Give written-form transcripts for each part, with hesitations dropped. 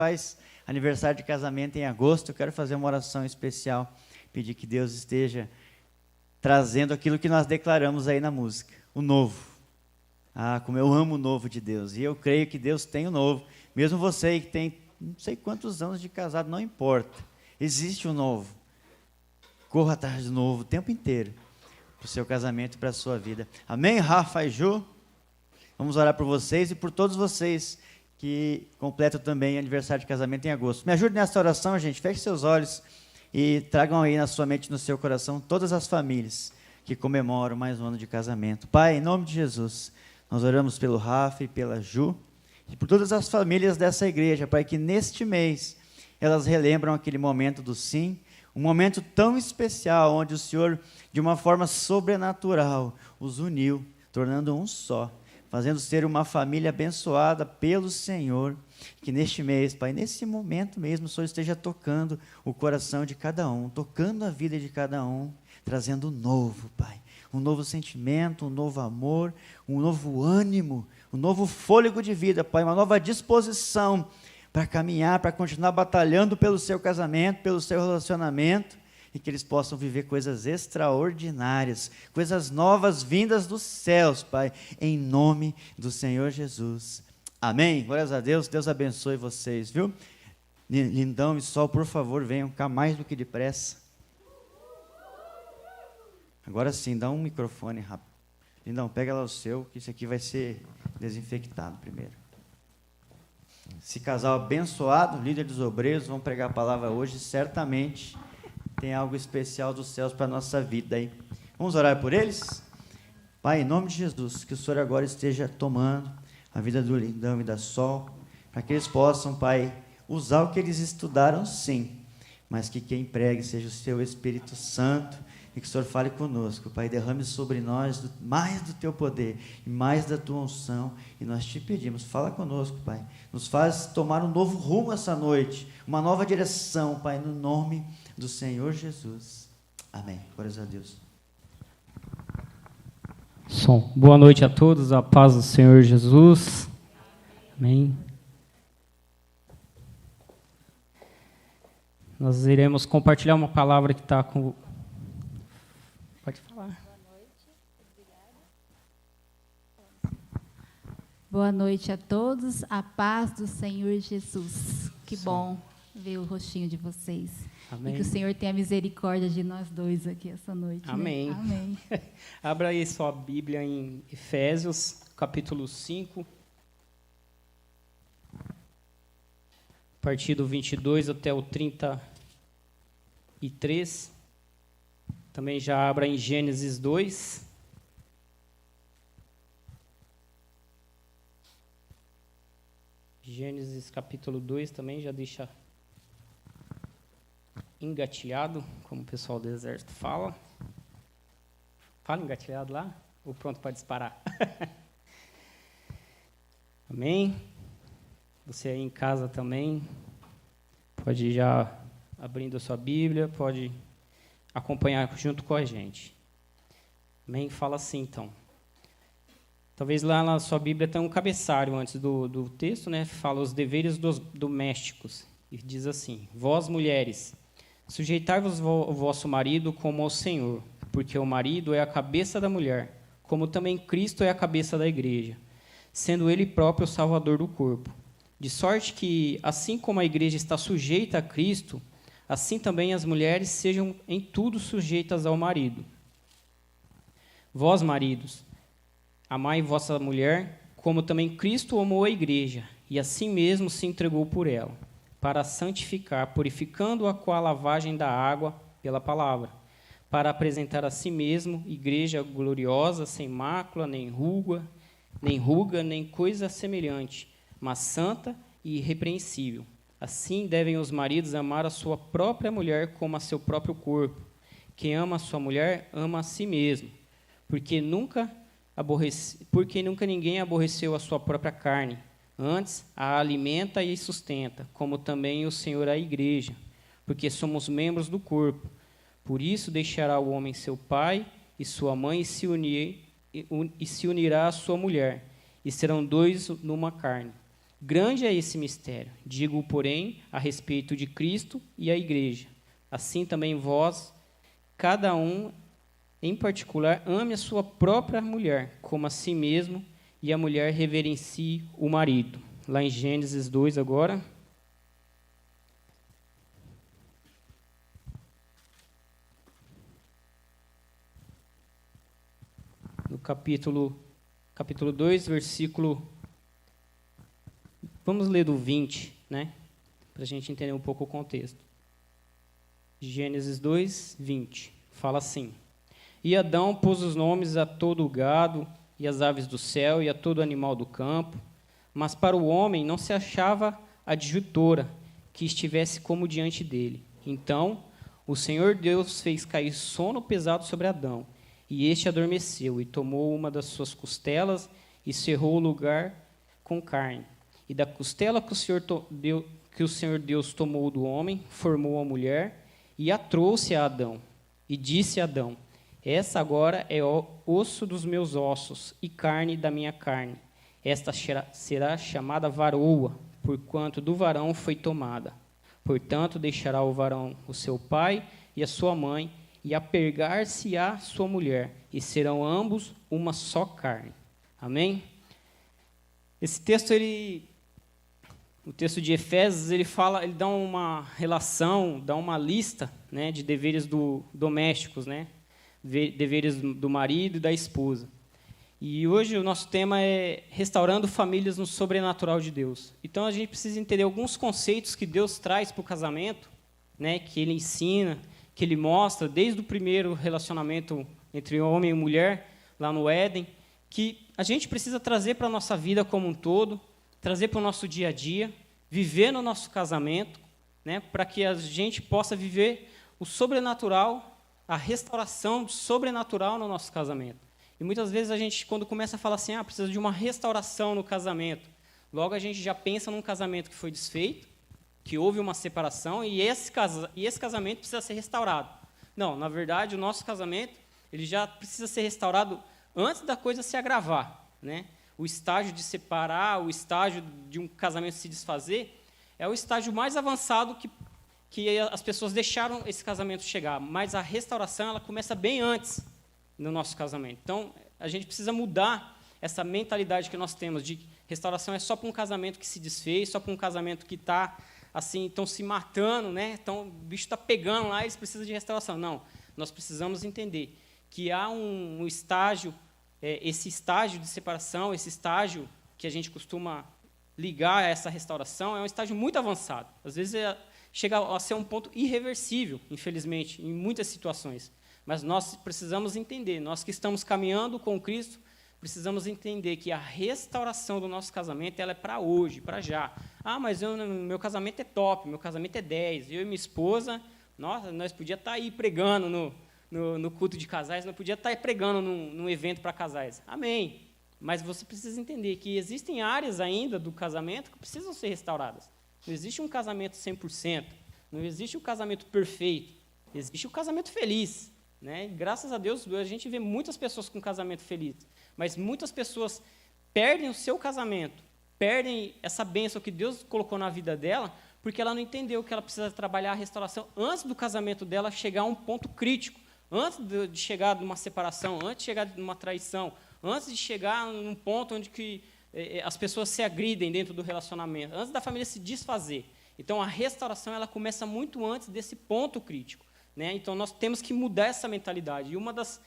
faz aniversário de casamento em agosto, eu quero fazer uma oração especial, pedir que Deus esteja trazendo aquilo que nós declaramos aí na música, o novo. Ah, como eu amo o novo de Deus, e eu creio que Deus tem o novo, mesmo você que tem não sei quantos anos de casado, não importa, existe o novo. Corra atrás do novo o tempo inteiro, para o seu casamento e para a sua vida. Amém, Rafa e Ju? Vamos orar por vocês e por todos vocês que completam também aniversário de casamento em agosto. Me ajude nessa oração, gente. Feche seus olhos e tragam aí na sua mente e no seu coração todas as famílias que comemoram mais um ano de casamento. Pai, em nome de Jesus, nós oramos pelo Rafa e pela Ju e por todas as famílias dessa igreja, Pai, que neste mês elas relembram aquele momento do sim, um momento tão especial onde o Senhor, de uma forma sobrenatural, os uniu, tornando um só, fazendo ser uma família abençoada pelo Senhor, que neste mês, Pai, nesse momento mesmo, o Senhor esteja tocando o coração de cada um, tocando a vida de cada um, trazendo um novo, Pai, um novo sentimento, um novo amor, um novo ânimo, um novo fôlego de vida, Pai, uma nova disposição para caminhar, para continuar batalhando pelo seu casamento, pelo seu relacionamento, e que eles possam viver coisas extraordinárias, coisas novas vindas dos céus, Pai, em nome do Senhor Jesus. Amém? Glórias a Deus, Deus abençoe vocês, viu? Lindão e Sol, por favor, venham cá mais do que depressa. Agora sim, dá um microfone rápido. Lindão, pega lá o seu, que isso aqui vai ser desinfectado primeiro. Esse casal abençoado, líder dos obreiros, vão pregar a palavra hoje, certamente tem algo especial dos céus para a nossa vida aí. Vamos orar por eles? Pai, em nome de Jesus, que o Senhor agora esteja tomando a vida do Lindão e da Sol, para que eles possam, Pai, usar o que eles estudaram sim, mas que quem pregue seja o seu Espírito Santo, e que o Senhor fale conosco, Pai, derrame sobre nós mais do Teu poder e mais da Tua unção, e nós te pedimos, fala conosco, Pai, nos faz tomar um novo rumo essa noite, uma nova direção, Pai, no nome do Senhor Jesus. Amém. Glórias a Deus. Som. Boa noite a todos, a paz do Senhor Jesus. Amém. Nós iremos compartilhar uma palavra que está com... Pode falar. Boa noite, obrigada. Boa noite a todos, a paz do Senhor Jesus. Que bom ver o rostinho de vocês. Amém. E que o Senhor tenha misericórdia de nós dois aqui essa noite. Amém. Né? Amém. Abra aí sua Bíblia em Efésios, capítulo 5. A partir do 22 até o 33. Também já abra em Gênesis 2. Gênesis capítulo 2 também já deixa engatilhado, como o pessoal do exército fala. Fala engatilhado lá? Ou pronto para disparar? Amém? Você aí em casa também pode ir já abrindo a sua Bíblia, pode acompanhar junto com a gente. Amém? Fala assim, então. Talvez lá na sua Bíblia tenha um cabeçalho antes do texto, né? Fala os deveres dos domésticos. E diz assim: Vós, mulheres, sujeitai-vos ao vosso marido como ao Senhor, porque o marido é a cabeça da mulher, como também Cristo é a cabeça da igreja, sendo ele próprio o salvador do corpo. De sorte que, assim como a igreja está sujeita a Cristo, assim também as mulheres sejam em tudo sujeitas ao marido. Vós, maridos, amai vossa mulher, como também Cristo amou a igreja, e assim mesmo se entregou por ela, para santificar, purificando-a com a lavagem da água pela palavra, para apresentar a si mesmo igreja gloriosa, sem mácula, nem ruga, nem coisa semelhante, mas santa e irrepreensível. Assim devem os maridos amar a sua própria mulher como a seu próprio corpo. Quem ama a sua mulher, ama a si mesmo, porque nunca ninguém aborreceu a sua própria carne, antes a alimenta e sustenta, como também o Senhor a igreja, porque somos membros do corpo. Por isso deixará o homem seu pai e sua mãe e se unirá à sua mulher, e serão dois numa carne. Grande é esse mistério. Digo, porém, a respeito de Cristo e a igreja. Assim também vós, cada um em particular, ame a sua própria mulher, como a si mesmo, e a mulher reverencie o marido. Lá em Gênesis 2 agora. No capítulo 2, versículo... Vamos ler do 20, né? Para a gente entender um pouco o contexto. Gênesis 2, 20. Fala assim: E Adão pôs os nomes a todo o gado, e às aves do céu, e a todo animal do campo. Mas para o homem não se achava adjutora que estivesse como diante dele. Então o Senhor Deus fez cair sono pesado sobre Adão, e este adormeceu, e tomou uma das suas costelas, e cerrou o lugar com carne. E da costela que o Senhor Deus tomou do homem, formou a mulher, e a trouxe a Adão. E disse a Adão: Essa agora é o osso dos meus ossos, e carne da minha carne. Esta será chamada varoa, porquanto do varão foi tomada. Portanto, deixará o varão o seu pai e a sua mãe, e apegar-se-á sua mulher, e serão ambos uma só carne. Amém? Esse texto, o texto de Efésios, ele dá uma relação, dá uma lista, né, de deveres domésticos, né, deveres do marido e da esposa. E hoje o nosso tema é restaurando famílias no sobrenatural de Deus. Então a gente precisa entender alguns conceitos que Deus traz para o casamento, né, que Ele ensina, que Ele mostra desde o primeiro relacionamento entre homem e mulher, lá no Éden, que a gente precisa trazer para a nossa vida como um todo, trazer para o nosso dia a dia, viver no nosso casamento, né, para que a gente possa viver o sobrenatural, a restauração sobrenatural no nosso casamento. E muitas vezes a gente, quando começa a falar assim, precisa de uma restauração no casamento, logo a gente já pensa num casamento que foi desfeito, que houve uma separação, e esse casamento precisa ser restaurado. Não, na verdade, o nosso casamento ele já precisa ser restaurado antes da coisa se agravar, né? O estágio de separar, o estágio de um casamento se desfazer, é o estágio mais avançado que as pessoas deixaram esse casamento chegar, mas a restauração ela começa bem antes no nosso casamento. Então, a gente precisa mudar essa mentalidade que nós temos de restauração é só para um casamento que se desfez, só para um casamento que está assim, estão se matando, né? Então, o bicho está pegando lá, eles precisam de restauração. Não, nós precisamos entender que há um estágio, esse estágio de separação, esse estágio que a gente costuma ligar a essa restauração, é um estágio muito avançado. Às vezes chega a ser um ponto irreversível, infelizmente, em muitas situações. Mas nós precisamos entender, nós que estamos caminhando com Cristo, precisamos entender que a restauração do nosso casamento ela é para hoje, para já. Mas meu casamento é top, meu casamento é 10. Eu e minha esposa, nossa, nós podíamos estar aí pregando no culto de casais, nós podíamos estar aí pregando num evento para casais. Amém. Mas você precisa entender que existem áreas ainda do casamento que precisam ser restauradas. Não existe um casamento 100%, não existe um casamento perfeito, existe um casamento feliz. Né? Graças a Deus, a gente vê muitas pessoas com casamento feliz, mas muitas pessoas perdem o seu casamento, perdem essa bênção que Deus colocou na vida dela, porque ela não entendeu que ela precisa trabalhar a restauração antes do casamento dela chegar a um ponto crítico, antes de chegar numa separação, antes de chegar numa traição, antes de chegar num ponto onde que, as pessoas se agridem dentro do relacionamento, antes da família se desfazer. Então, a restauração ela começa muito antes desse ponto crítico. Né? Então, nós temos que mudar essa mentalidade. E uma das...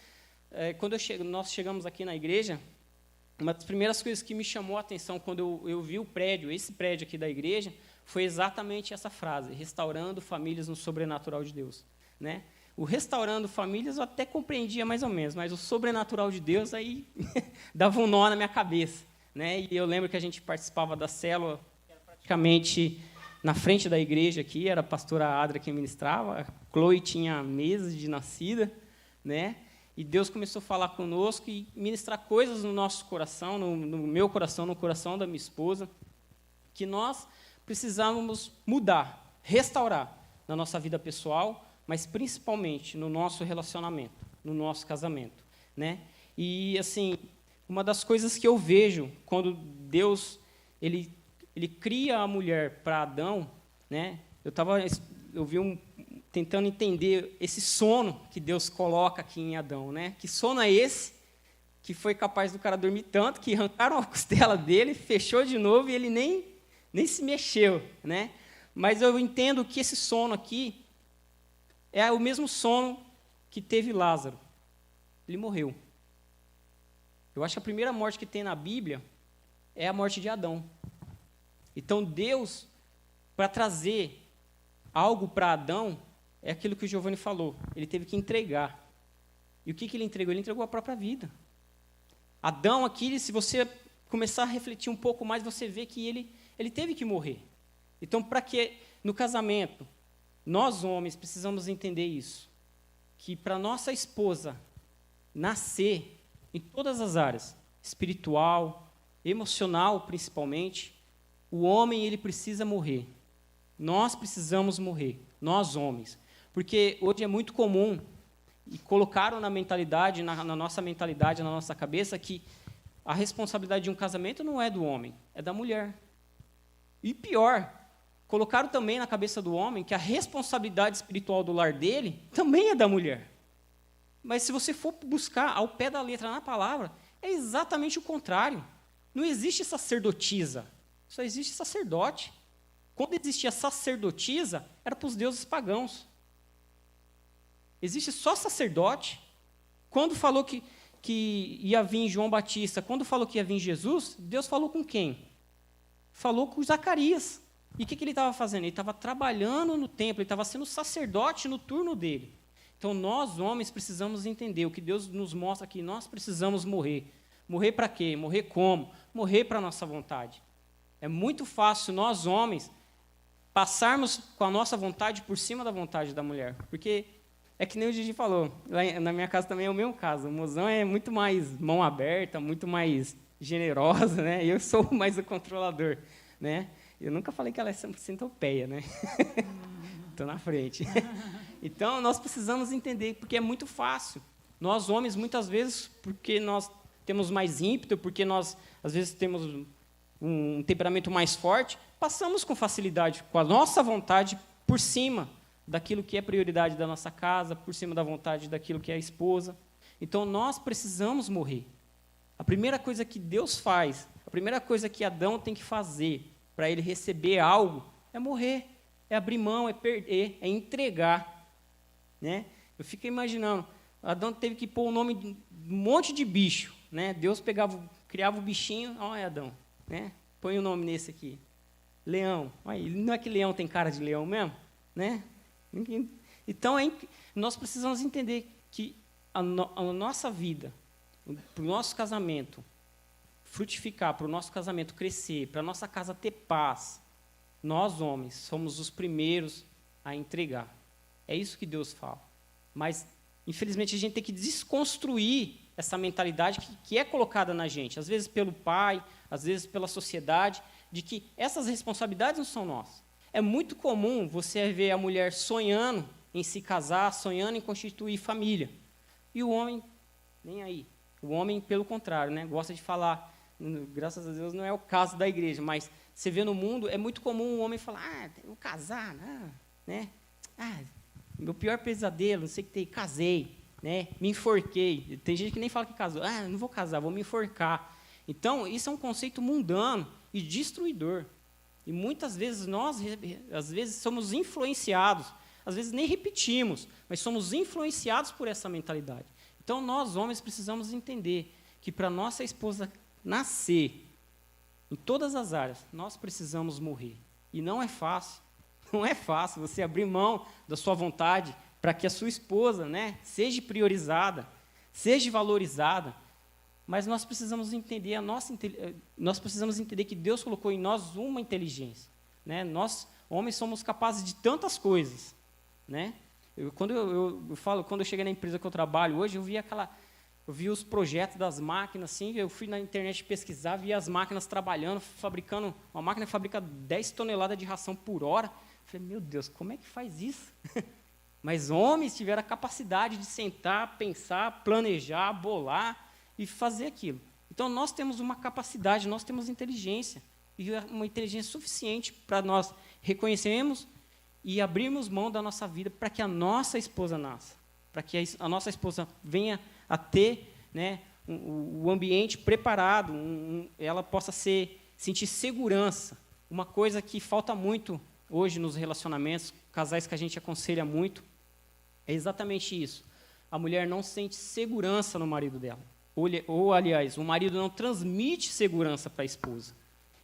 quando nós chegamos aqui na igreja, uma das primeiras coisas que me chamou a atenção quando eu vi esse prédio aqui da igreja, foi exatamente essa frase, restaurando famílias no sobrenatural de Deus. Né? O restaurando famílias eu até compreendia mais ou menos, mas o sobrenatural de Deus aí dava um nó na minha cabeça. Né? E eu lembro que a gente participava da célula, praticamente... na frente da igreja aqui, era a pastora Adra quem ministrava, a Chloe tinha meses de nascida, né? E Deus começou a falar conosco e ministrar coisas no nosso coração, no meu coração, no coração da minha esposa, que nós precisávamos mudar, restaurar na nossa vida pessoal, mas principalmente no nosso relacionamento, no nosso casamento, né? E, assim, uma das coisas que eu vejo quando Deus, Ele ele cria a mulher para Adão, né? Eu vi tentando entender esse sono que Deus coloca aqui em Adão, né? Que sono é esse que foi capaz do cara dormir tanto que arrancaram a costela dele, fechou de novo e ele nem se mexeu, né? Mas eu entendo que esse sono aqui é o mesmo sono que teve Lázaro. Ele morreu. Eu acho que a primeira morte que tem na Bíblia é a morte de Adão. Então, Deus, para trazer algo para Adão, é aquilo que o Giovanni falou. Ele teve que entregar. E o que ele entregou? Ele entregou a própria vida. Adão aqui, se você começar a refletir um pouco mais, você vê que ele teve que morrer. Então, para que no casamento, nós homens precisamos entender isso, que para nossa esposa nascer em todas as áreas, espiritual, emocional principalmente, o homem ele precisa morrer. Nós precisamos morrer, nós homens. Porque hoje é muito comum, e colocaram na mentalidade, na nossa mentalidade, na nossa cabeça, que a responsabilidade de um casamento não é do homem, é da mulher. E pior, colocaram também na cabeça do homem que a responsabilidade espiritual do lar dele também é da mulher. Mas se você for buscar ao pé da letra na palavra, é exatamente o contrário. Não existe sacerdotisa, só existe sacerdote. Quando existia sacerdotisa, era para os deuses pagãos. Existe só sacerdote. Quando falou que ia vir João Batista, quando falou que ia vir Jesus, Deus falou com quem? Falou com Zacarias. E o que ele estava fazendo? Ele estava trabalhando no templo, ele estava sendo sacerdote no turno dele. Então, nós, homens, precisamos entender o que Deus nos mostra aqui. Nós precisamos morrer. Morrer para quê? Morrer como? Morrer para a nossa vontade. É muito fácil nós, homens, passarmos com a nossa vontade por cima da vontade da mulher. Porque é que nem o Gigi falou, lá na minha casa também é o mesmo caso. O mozão é muito mais mão aberta, muito mais generosa, né? Eu sou mais o controlador, né? Eu nunca falei que ela é centopeia, né? Estou na frente. Então, nós precisamos entender, porque é muito fácil. Nós, homens, muitas vezes, porque nós temos mais ímpeto, porque nós, às vezes, temos um temperamento mais forte, passamos com facilidade, com a nossa vontade, por cima daquilo que é prioridade da nossa casa, por cima da vontade daquilo que é a esposa. Então, nós precisamos morrer. A primeira coisa que Deus faz, a primeira coisa que Adão tem que fazer para ele receber algo, é morrer, é abrir mão, é perder, é entregar. Né? Eu fico imaginando, Adão teve que pôr o nome de um monte de bicho. Né? Deus criava o bichinho, olha Adão, né? Põe o nome nesse aqui. Leão. Olha, não é que leão tem cara de leão mesmo? Né? Então, nós precisamos entender que a nossa vida, para o nosso casamento frutificar, para o nosso casamento crescer, para a nossa casa ter paz, nós, homens, somos os primeiros a entregar. É isso que Deus fala. Mas, infelizmente, a gente tem que desconstruir essa mentalidade que é colocada na gente, às vezes pelo pai, às vezes pela sociedade, de que essas responsabilidades não são nossas. É muito comum você ver a mulher sonhando em se casar, sonhando em constituir família. E o homem, nem aí. O homem, pelo contrário, né, gosta de falar, graças a Deus não é o caso da igreja, mas você vê no mundo, é muito comum o homem falar, vou casar, né? Meu pior pesadelo, não sei o que tem, casei, né? Me enforquei. Tem gente que nem fala que casou, não vou casar, vou me enforcar. Então, isso é um conceito mundano e destruidor. E muitas vezes nós, às vezes, somos influenciados, às vezes nem repetimos, mas somos influenciados por essa mentalidade. Então, nós, homens, precisamos entender que para nossa esposa nascer, em todas as áreas, nós precisamos morrer. E não é fácil. Não é fácil você abrir mão da sua vontade para que a sua esposa, né, seja priorizada, seja valorizada. Mas nós precisamos entender nós precisamos entender que Deus colocou em nós uma inteligência, né? Nós homens somos capazes de tantas coisas, né? Quando eu cheguei na empresa que eu trabalho hoje, eu vi os projetos das máquinas, assim, eu fui na internet pesquisar, vi as máquinas trabalhando, fabricando, uma máquina que fabrica 10 toneladas de ração por hora. Falei, meu Deus, como é que faz isso? Mas homens tiveram a capacidade de sentar, pensar, planejar, bolar e fazer aquilo. Então, nós temos uma capacidade, nós temos inteligência. e uma inteligência suficiente para nós reconhecermos e abrirmos mão da nossa vida para que a nossa esposa nasça, para que a nossa esposa venha a ter, né, o ambiente preparado, ela possa sentir segurança. Uma coisa que falta muito hoje nos relacionamentos, casais que a gente aconselha muito, é exatamente isso. A mulher não sente segurança no marido dela. Ou, aliás, o marido não transmite segurança para a esposa.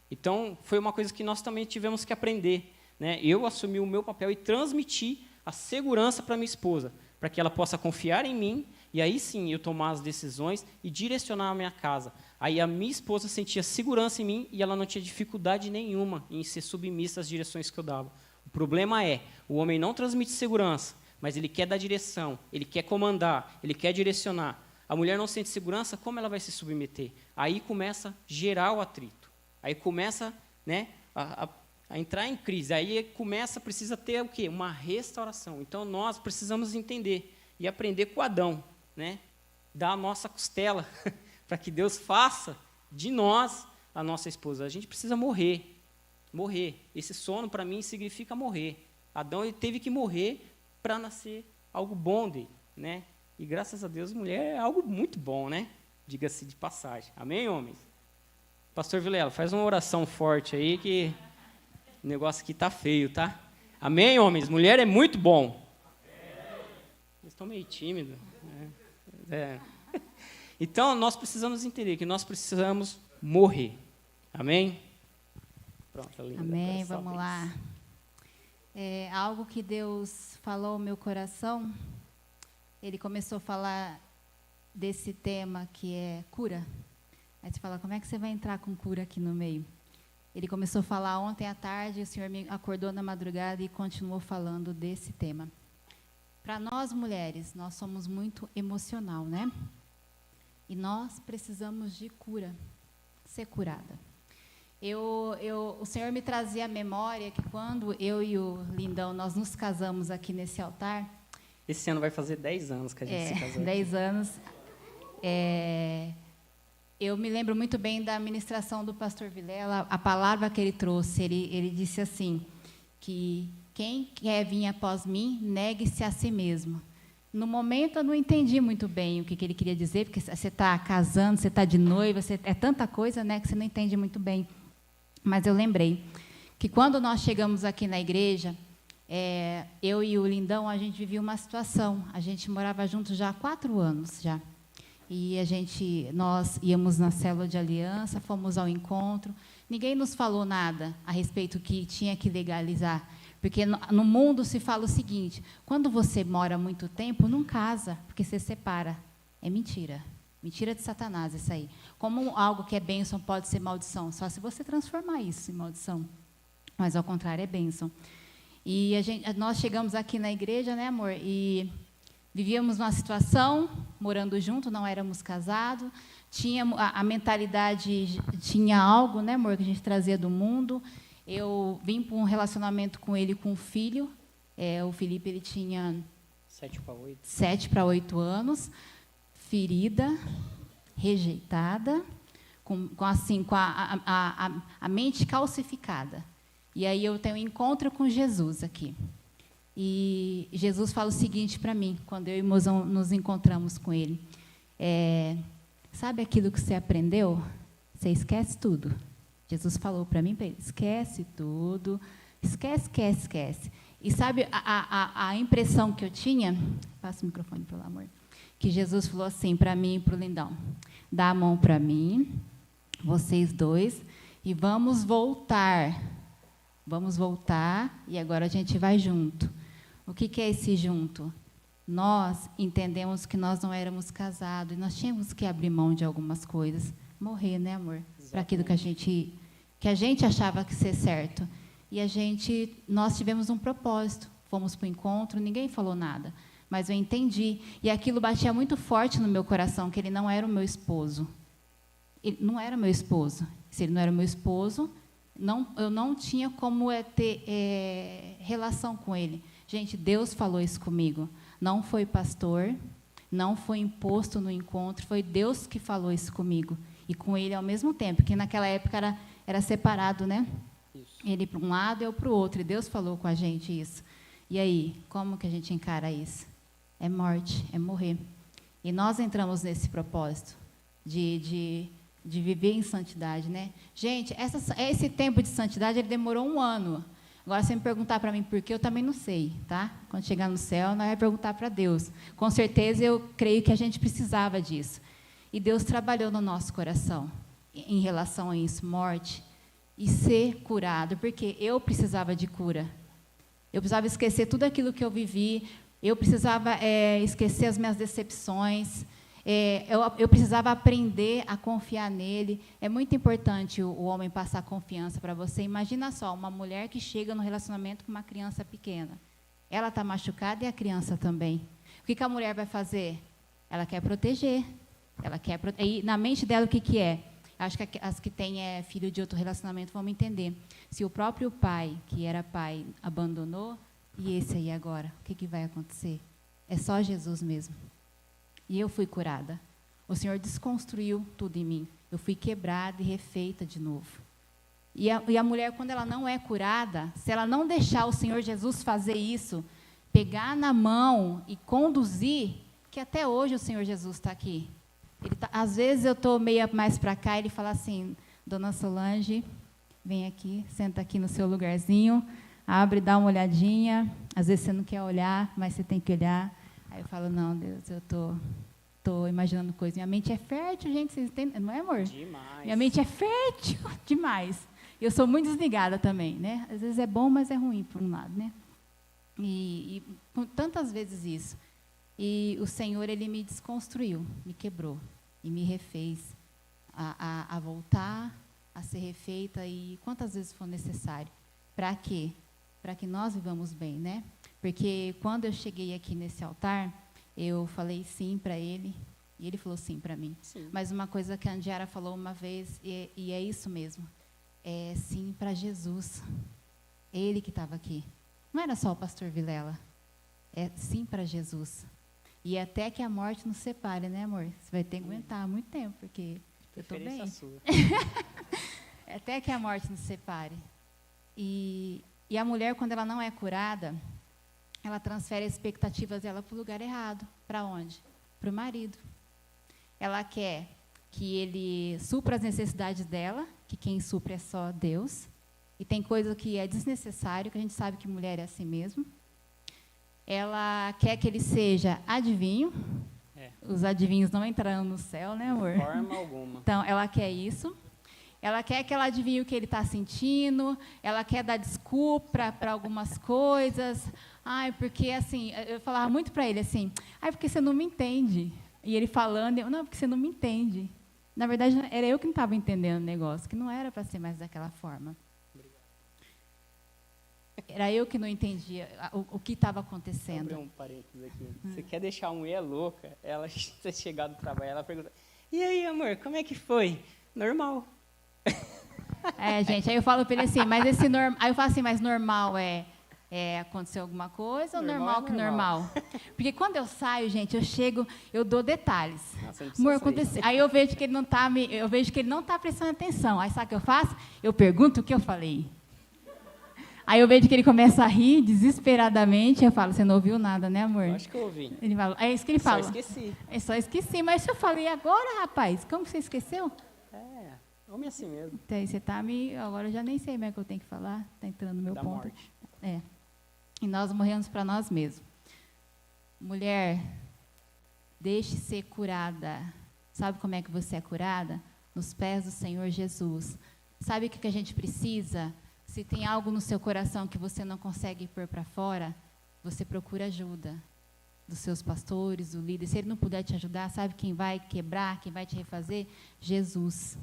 Então, foi uma coisa que nós também tivemos que aprender, né? Eu assumi o meu papel e transmiti a segurança para minha esposa, para que ela possa confiar em mim, e aí sim eu tomar as decisões e direcionar a minha casa. Aí a minha esposa sentia segurança em mim e ela não tinha dificuldade nenhuma em ser submissa às direções que eu dava. O problema é, o homem não transmite segurança, mas ele quer dar direção, ele quer comandar, ele quer direcionar. A mulher não sente segurança, como ela vai se submeter? Aí começa a gerar o atrito. Aí começa, né, a entrar em crise. Aí precisa ter o quê? Uma restauração. Então, nós precisamos entender e aprender com Adão, né? Dar a nossa costela para que Deus faça de nós a nossa esposa. A gente precisa morrer. Morrer. Esse sono, para mim, significa morrer. Adão ele teve que morrer para nascer algo bom dele, né? E, graças a Deus, mulher é algo muito bom, né? Diga-se de passagem. Amém, homens? Pastor Vilela, faz uma oração forte aí que o negócio aqui está feio, tá? Amém, homens? Mulher é muito bom. Eles estão meio tímidos. Então, nós precisamos entender que nós precisamos morrer. Amém? Pronto, linda. Amém, vamos lá. Algo que Deus falou no meu coração, Ele começou a falar desse tema que é cura. Aí você fala, como é que você vai entrar com cura aqui no meio? Ele começou a falar ontem à tarde, o Senhor me acordou na madrugada e continuou falando desse tema. Para nós mulheres, nós somos muito emocional, né? E nós precisamos de cura, ser curada. O Senhor me trazia a memória que quando eu e o Lindão, nós nos casamos aqui nesse altar. Esse ano vai fazer 10 anos que a gente se casou. 10 anos. Eu me lembro muito bem da ministração do pastor Vilela, a palavra que ele trouxe. Ele disse assim, que quem quer vir após mim, negue-se a si mesmo. No momento, eu não entendi muito bem o que ele queria dizer, porque você está casando, você está de noiva, é tanta coisa, né, que você não entende muito bem. Mas eu lembrei que quando nós chegamos aqui na igreja, eu e o Lindão, a gente vivia uma situação. A gente morava juntos já há 4 anos já. E nós íamos na célula de aliança, fomos ao encontro. Ninguém nos falou nada a respeito que tinha que legalizar. Porque no mundo se fala o seguinte, quando você mora muito tempo, não casa, porque você separa. É mentira. Mentira de Satanás, isso aí. Como algo que é bênção pode ser maldição? Só se você transformar isso em maldição. Mas, ao contrário, é bênção. E nós chegamos aqui na igreja, né, amor? E vivíamos uma situação, morando junto, não éramos casados. Tinha a mentalidade, tinha algo, né, amor, que a gente trazia do mundo. Eu vim para um relacionamento com ele, com o filho. O Felipe, ele tinha 7 para 8 anos. Ferida, rejeitada, com a mente calcificada. E aí eu tenho um encontro com Jesus aqui. E Jesus fala o seguinte para mim, quando eu e o mozão nos encontramos com ele. Sabe aquilo que você aprendeu? Você esquece tudo. Jesus falou para mim, esquece tudo, esquece. E sabe a impressão que eu tinha? Passa o microfone, pelo amor. Que Jesus falou assim para mim e para o Lindão, dá a mão para mim, vocês dois, e vamos voltar, e agora a gente vai junto. O que é esse junto? Nós entendemos que nós não éramos casados, e nós tínhamos que abrir mão de algumas coisas, morrer, né, amor? Para aquilo que a gente achava que ser certo. E nós tivemos um propósito, fomos para o encontro, ninguém falou nada. Mas eu entendi. E aquilo batia muito forte no meu coração, que ele não era o meu esposo. Ele não era meu esposo. Se ele não era meu esposo, eu não tinha como ter relação com ele. Gente, Deus falou isso comigo. Não foi pastor, não foi imposto no encontro, foi Deus que falou isso comigo. E com ele ao mesmo tempo, porque naquela época era separado, né? Isso. Ele para um lado e eu para o outro. E Deus falou com a gente isso. E aí, como que a gente encara isso? É morte, é morrer. E nós entramos nesse propósito de viver em santidade, né? Gente, esse tempo de santidade, ele demorou 1 ano. Agora, se me perguntar para mim por quê, eu também não sei, tá? Quando chegar no céu, nós vamos perguntar para Deus. Com certeza, eu creio que a gente precisava disso. E Deus trabalhou no nosso coração em relação a isso, morte, e ser curado, porque eu precisava de cura. Eu precisava esquecer tudo aquilo que eu vivi, eu precisava esquecer as minhas decepções, eu precisava aprender a confiar nele. É muito importante o homem passar confiança para você. Imagina só, uma mulher que chega no relacionamento com uma criança pequena. Ela está machucada e a criança também. O que a mulher vai fazer? Ela quer proteger. E na mente dela, o que é? Acho que as que têm filho de outro relacionamento vão me entender. Se o próprio pai, que era pai, abandonou, e esse aí agora, o que vai acontecer? É só Jesus mesmo. E eu fui curada. O Senhor desconstruiu tudo em mim. Eu fui quebrada e refeita de novo. E a mulher, quando ela não é curada, se ela não deixar o Senhor Jesus fazer isso, pegar na mão e conduzir, que até hoje o Senhor Jesus está aqui. Às vezes eu estou meio mais para cá, ele fala assim, Dona Solange, vem aqui, senta aqui no seu lugarzinho, abre, dá uma olhadinha. Às vezes você não quer olhar, mas você tem que olhar. Aí eu falo, não, Deus, eu tô imaginando coisas. Minha mente é fértil, gente, vocês entendem? Não é, amor? Demais. Minha mente é fértil demais. Eu sou muito desligada também, né? Às vezes é bom, mas é ruim, por um lado, né? E tantas vezes isso. E o Senhor, Ele me desconstruiu, me quebrou e me refez a voltar, a ser refeita, e quantas vezes for necessário. Para quê? Para que nós vivamos bem, né? Porque quando eu cheguei aqui nesse altar, eu falei sim para ele, e ele falou sim para mim. Sim. Mas uma coisa que a Andiara falou uma vez, e é isso mesmo, é sim para Jesus. Ele que estava aqui. Não era só o pastor Vilela. É sim para Jesus. E até que a morte nos separe, né, amor? Você vai ter que aguentar muito tempo, porque eu estou bem. Sua. Até que a morte nos separe. E a mulher, quando ela não é curada, ela transfere as expectativas dela para o lugar errado. Para onde? Para o marido. Ela quer que ele supra as necessidades dela, que quem supra é só Deus. E tem coisa que é desnecessário, que a gente sabe que mulher é assim mesmo. Ela quer que ele seja adivinho. Os adivinhos não entrarão no céu, né, amor? De forma alguma. Então, ela quer isso. Ela quer que ela adivinhe o que ele está sentindo. Ela quer dar desculpa para algumas coisas. Ai, porque, assim, eu falava muito para ele, assim, ai, porque você não me entende. E ele falando, não, porque você não me entende. Na verdade, era eu que não estava entendendo o negócio, que não era para ser mais daquela forma. Era eu que não entendia o que estava acontecendo. Vou abrir um parênteses aqui. Você quer deixar a mulher louca? Ela ter chegado do trabalho, ela pergunta, e aí, amor, como é que foi? Normal. Gente, aí eu falo para ele assim, mas esse normal... Aí eu falo assim, mas normal aconteceu alguma coisa ou normal que normal? Porque quando eu saio, gente, eu chego, eu dou detalhes. Nossa, amor, aconteceu. Aí eu vejo que ele não está prestando atenção. Aí sabe o que eu faço? Eu pergunto o que eu falei. Aí eu vejo que ele começa a rir desesperadamente. Eu falo, você não ouviu nada, né, amor? Eu acho que eu ouvi. Ele fala, é isso que ele fala. Só esqueci. Só esqueci, mas eu falei agora, rapaz. Como você esqueceu? Homem assim mesmo. Então, você está me... Agora eu já nem sei mais o que eu tenho que falar. Está entrando no meu Da ponto. morte. E nós morremos para nós mesmos. Mulher, deixe ser curada. Sabe como é que você é curada? Nos pés do Senhor Jesus. Sabe o que a gente precisa? Se tem algo no seu coração que você não consegue pôr para fora, você procura ajuda dos seus pastores, do líder. Se ele não puder te ajudar, sabe quem vai quebrar, quem vai te refazer? Jesus.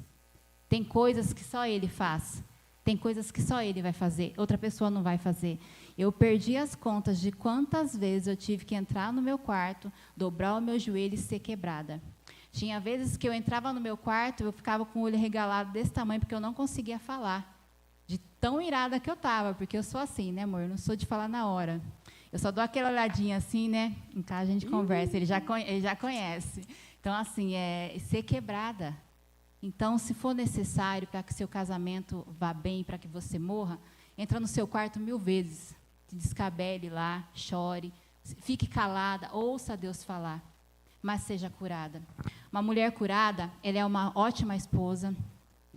Tem coisas que só Ele faz. Tem coisas que só Ele vai fazer. Outra pessoa não vai fazer. Eu perdi as contas de quantas vezes eu tive que entrar no meu quarto, dobrar o meu joelho e ser quebrada. Tinha vezes que eu entrava no meu quarto, eu ficava com o olho regalado desse tamanho, porque eu não conseguia falar. De tão irada que eu estava, porque eu sou assim, né, amor? Eu não sou de falar na hora. Eu só dou aquela olhadinha assim, né? Em casa a gente conversa, ele já conhece. Então, assim, ser quebrada. Então, se for necessário para que seu casamento vá bem, para que você morra, entra no seu quarto 1000 vezes. Se descabele lá, chore, fique calada, ouça Deus falar, mas seja curada. Uma mulher curada, ela é uma ótima esposa,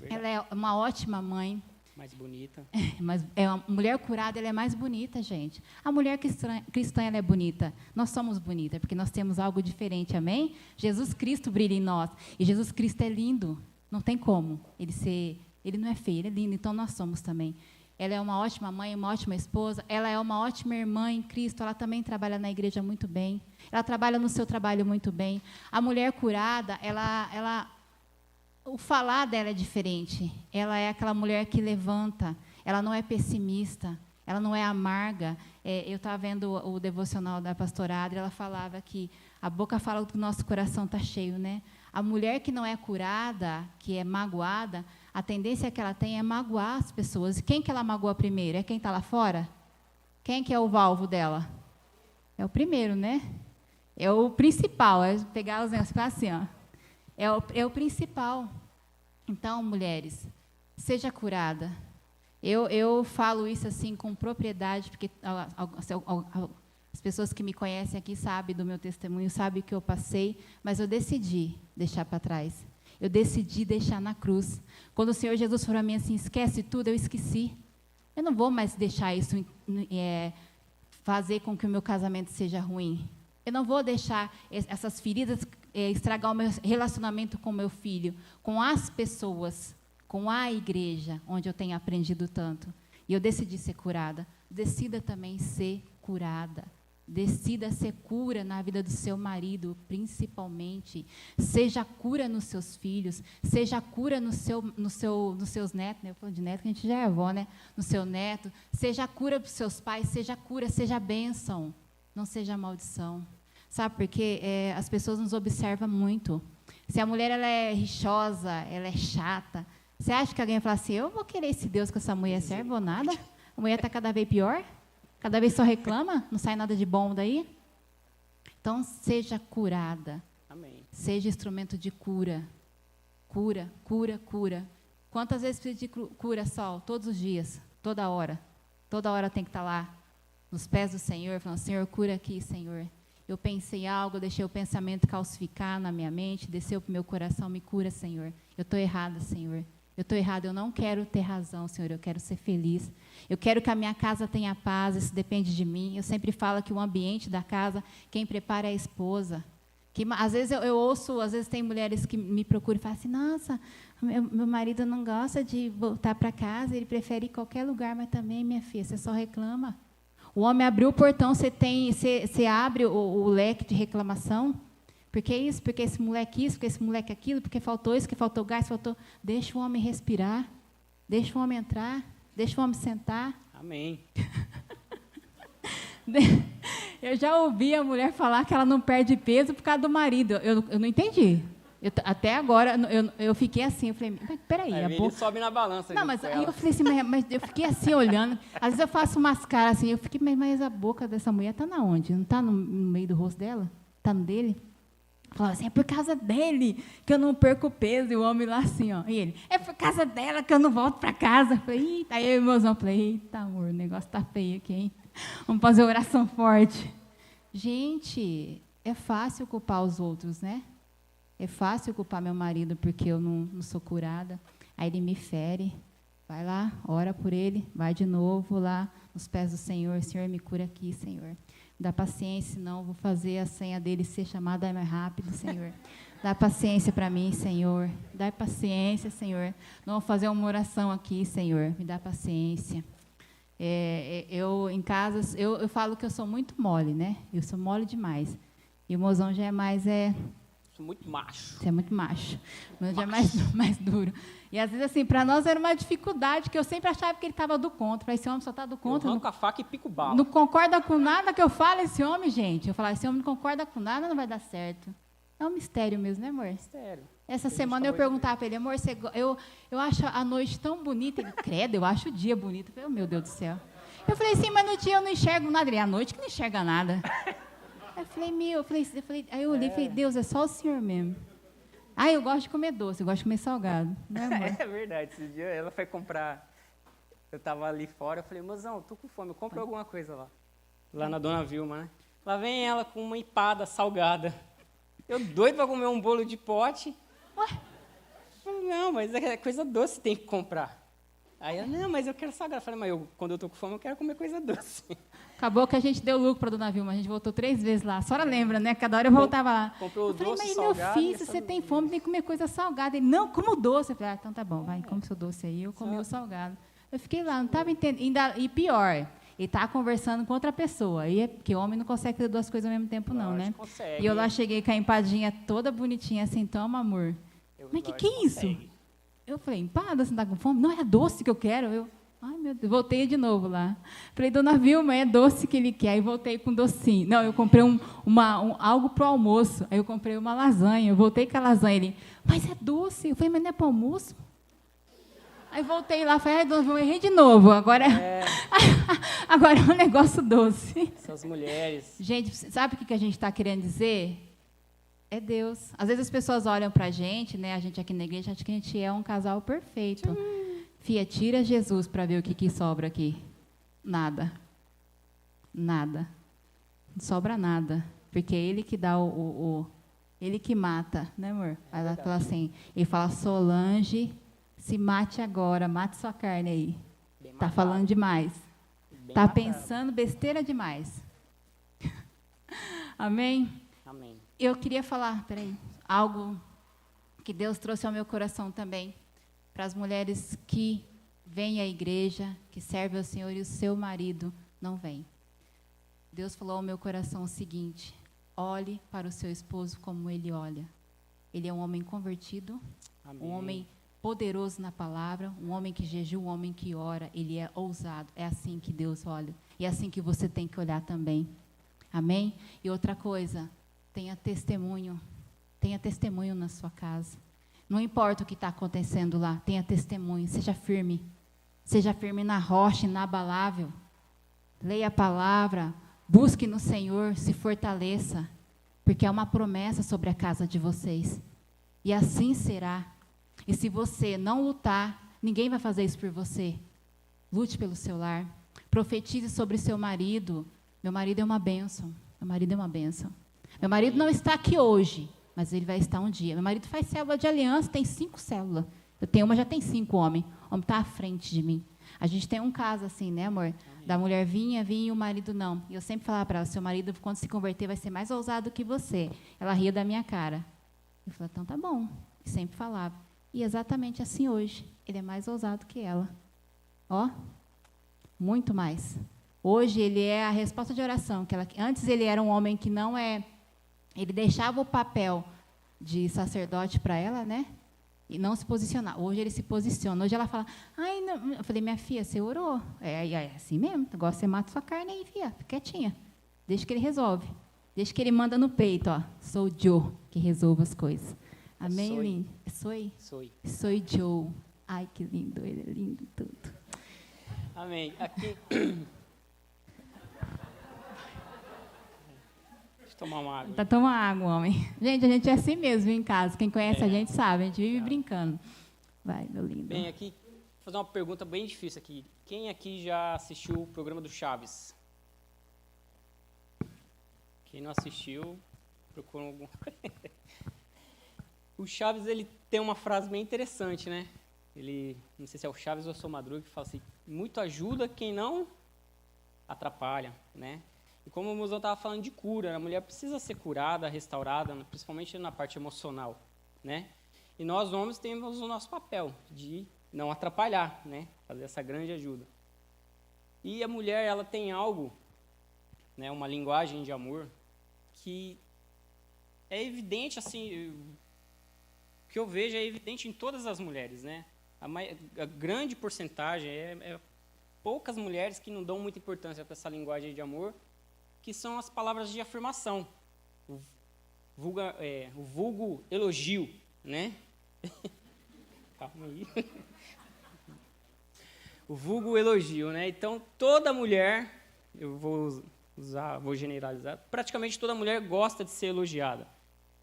ela é uma ótima mãe. Mais bonita. Mas uma mulher curada, ela é mais bonita, gente. A mulher cristã, ela é bonita. Nós somos bonitas, porque nós temos algo diferente, amém? Jesus Cristo brilha em nós. E Jesus Cristo é lindo. Não tem como ele não é feio, ele é lindo, então nós somos também. Ela é uma ótima mãe, uma ótima esposa, ela é uma ótima irmã em Cristo, ela também trabalha na igreja muito bem, ela trabalha no seu trabalho muito bem. A mulher curada, o falar dela é diferente, ela é aquela mulher que levanta, ela não é pessimista, ela não é amarga. Eu estava vendo o devocional da pastora Adri, ela falava que a boca fala que o nosso coração está cheio, né? A mulher que não é curada, que é magoada, a tendência que ela tem é magoar as pessoas. E quem que ela magoa primeiro? É quem está lá fora? Quem que é o alvo dela? É o primeiro, né? É o principal. É pegar os negócios e falar assim, ó. É o principal. Então, mulheres, seja curada. Eu falo isso assim com propriedade, porque as pessoas que me conhecem aqui sabem do meu testemunho, sabem o que eu passei, mas eu decidi deixar para trás. Eu decidi deixar na cruz. Quando o Senhor Jesus falou a mim assim, esquece tudo, eu esqueci. Eu não vou mais deixar isso fazer com que o meu casamento seja ruim. Eu não vou deixar essas feridas estragar o meu relacionamento com o meu filho, com as pessoas, com a igreja, onde eu tenho aprendido tanto. E eu decidi ser curada. Decida também ser curada. Decida ser cura na vida do seu marido, principalmente. Seja cura nos seus filhos, seja cura nos seus netos. Eu falo de neto, que a gente já é avó, né? No seu neto. Seja cura para os seus pais, seja cura, seja bênção. Não seja maldição. Sabe por quê? As pessoas nos observam muito. Se a mulher ela é rixosa, ela é chata, você acha que alguém vai falar assim, eu vou querer esse Deus que essa mulher serve ou nada? A mulher está cada vez pior? Cada vez só reclama? Não sai nada de bom daí? Então, seja curada. Amém. Seja instrumento de cura. Cura, cura, cura. Quantas vezes precisa de cura, Sol? Todos os dias, toda hora. Toda hora tem que estar lá, nos pés do Senhor, falando, Senhor, cura aqui, Senhor. Eu pensei algo, deixei o pensamento calcificar na minha mente, desceu para o meu coração, me cura, Senhor. Eu estou errada, Senhor. Eu estou errada, eu não quero ter razão, Senhor, eu quero ser feliz. Eu quero que a minha casa tenha paz, isso depende de mim. Eu sempre falo que o ambiente da casa, quem prepara é a esposa. Que, às vezes eu ouço, às vezes tem mulheres que me procuram e falam assim, nossa, meu marido não gosta de voltar para casa, ele prefere ir em qualquer lugar, mas também, minha filha, você só reclama. O homem abriu o portão, você abre o leque de reclamação. Por que isso? Porque esse moleque isso, porque esse moleque aquilo, porque faltou isso, porque faltou gás, faltou... Deixa o homem respirar, deixa o homem entrar, deixa o homem sentar. Amém. Eu já ouvi a mulher falar que ela não perde peso por causa do marido. Eu não entendi. Até agora, eu fiquei assim, eu falei, mas peraí, a boca... Ele sobe na balança. Não, mas aí eu falei assim, mas eu fiquei assim, olhando. Às vezes eu faço umas caras assim, eu fiquei, mas a boca dessa mulher está na onde? Não está no meio do rosto dela? Está no dele? Falava assim, é por causa dele que eu não perco peso. E o homem lá assim, ó. E ele, é por causa dela que eu não volto para casa. Eu falei, eita. Aí eu e o mozão, falei, eita, amor, o negócio tá feio aqui, hein? Vamos fazer oração forte. Gente, é fácil culpar os outros, né? É fácil culpar meu marido porque eu não sou curada. Aí ele me fere. Vai lá, ora por ele. Vai de novo lá nos pés do Senhor. Senhor, me cura aqui, Senhor. Dá paciência, senão vou fazer a senha dele ser chamada mais rápido, Senhor. Dá paciência para mim, Senhor. Dá paciência, Senhor. Não vou fazer uma oração aqui, Senhor. Me dá paciência. Eu, em casa, eu falo que eu sou muito mole, né? Eu sou mole demais. E o mozão já é mais... Sou muito macho. Você é muito macho. O meu já é mais duro. E, às vezes, assim, para nós era uma dificuldade, que eu sempre achava que ele estava do contra. Falei, esse homem só está do contra. Eu arranco a faca e pico o bala. Não concorda com nada que eu falo, esse homem, gente. Eu falava, esse homem não concorda com nada, não vai dar certo. É um mistério mesmo, né, amor? Mistério. Essa semana eu perguntava para ele, amor, eu acho a noite tão bonita. Ele, credo, eu acho o dia bonito. Eu falei, meu Deus do céu. Eu falei assim, mas no dia eu não enxergo nada. Ele, à noite que não enxerga nada. Eu falei, aí eu olhei e falei, Deus, é só o Senhor mesmo. Ah, eu gosto de comer doce, eu gosto de comer salgado. Né, amor? É verdade, esse dia ela foi comprar, eu tava ali fora, eu falei, mozão, tô com fome, compra alguma coisa lá. Lá na Dona Vilma, né? Lá vem ela com uma empada salgada. Eu doido pra comer um bolo de pote. Ué? Falei, não, mas é coisa doce, tem que comprar. Aí ela, não, mas eu quero salgado. Eu falei, mas quando eu tô com fome, eu quero comer coisa doce. Acabou que a gente deu lucro para Dona Vilma, a gente voltou 3 vezes lá. A senhora lembra, né? Cada hora eu voltava lá. Comprou eu falei, doce, mas salgado, meu filho, se você tem fome, tem que comer coisa salgada. Ele, não, como doce. Eu falei, então tá bom, vai, come seu doce aí. Eu comi o salgado. Eu fiquei lá, não estava entendendo. E pior, ele estava conversando com outra pessoa. Porque homem não consegue ter 2 coisas ao mesmo tempo, não, né? Consegue. E eu lá cheguei com a empadinha toda bonitinha, assim, toma, amor. Mas que é isso? Consegue. Eu falei, empada, você não tá com fome? Não, é doce que eu quero. Ai, meu Deus, voltei de novo lá. Falei, Dona Vilma, é doce que ele quer. Aí voltei com docinho. Não, eu comprei algo para o almoço. Aí eu comprei uma lasanha. Eu voltei com a lasanha. Ele, mas é doce. Eu falei, mas não é para o almoço? Aí voltei lá, falei, Dona Vilma, errei de novo. Agora agora é um negócio doce. Essas mulheres. Gente, sabe o que a gente está querendo dizer? É Deus. Às vezes as pessoas olham para a gente, né? A gente aqui na igreja, acha que a gente é um casal perfeito. Fia, tira Jesus para ver o que sobra aqui. Nada. Nada. Não sobra nada. Porque é Ele que dá Ele que mata, né, amor? Ela fala assim, ele fala, Solange, se mate agora, mate sua carne aí. Está falando demais. Está pensando besteira demais. Amém? Amém. Eu queria falar, algo que Deus trouxe ao meu coração também. Para as mulheres que vêm à igreja, que servem ao Senhor e o seu marido não vem. Deus falou ao meu coração o seguinte: olhe para o seu esposo como ele olha. Ele é um homem convertido, Amém. um homem poderoso na palavra, um homem que jejua, um homem que ora, ele é ousado. É assim que Deus olha. E é assim que você tem que olhar também. Amém? E outra coisa, tenha testemunho na sua casa. Não importa o que está acontecendo lá, tenha testemunho, seja firme na rocha, inabalável. Leia a palavra, busque no Senhor, se fortaleça, porque é uma promessa sobre a casa de vocês. E assim será. E se você não lutar, ninguém vai fazer isso por você. Lute pelo seu lar. Profetize sobre seu marido. Meu marido é uma bênção. Meu marido é uma bênção. Meu marido não está aqui hoje, mas ele vai estar um dia. Meu marido faz célula de aliança, tem 5 células. Eu tenho uma, já tem 5 homens. O homem está à frente de mim. A gente tem um caso assim, né, amor? Amém. Da mulher vinha e o marido não. E eu sempre falava para ela, seu marido, quando se converter, vai ser mais ousado que você. Ela ria da minha cara. Eu falei, então tá bom. E sempre falava. E exatamente assim hoje. Ele é mais ousado que ela. Ó, muito mais. Hoje ele é a resposta de oração. Antes ele era um homem que não é... Ele deixava o papel de sacerdote para ela, né? E não se posicionar. Hoje ele se posiciona. Hoje ela fala, ai, não. Eu falei, minha filha, você orou. É assim mesmo. Agora você mata sua carne aí, filha. Fica quietinha. Deixa que ele resolve. Deixa que ele manda no peito, ó. Sou Joe, que resolve as coisas. Amém, lindo? Sou Joe. Ai, que lindo. Ele é lindo tudo. Amém. Aqui... Tomar uma água. Tá tomando água, homem. Gente, a gente é assim mesmo em casa. Quem conhece a gente sabe, a gente vive brincando. Vai, meu lindo. Bem, aqui, vou fazer uma pergunta bem difícil aqui. Quem aqui já assistiu o programa do Chaves? Quem não assistiu, procura algum. O Chaves, ele tem uma frase bem interessante, né? Ele, não sei se é o Chaves ou o Seu Madruga, que fala assim, muito ajuda quem não atrapalha, né? E como o Musão estava falando de cura, a mulher precisa ser curada, restaurada, principalmente na parte emocional, né? E nós, homens, temos o nosso papel de não atrapalhar, né? Fazer essa grande ajuda. E a mulher, ela tem algo, né? Uma linguagem de amor que é evidente, assim, o que eu vejo é evidente em todas as mulheres, né? A grande porcentagem poucas mulheres que não dão muita importância para essa linguagem de amor, que são as palavras de afirmação, o vulgo elogio, né? Calma aí. O vulgo elogio, né? Então, toda mulher, eu vou generalizar, praticamente toda mulher gosta de ser elogiada.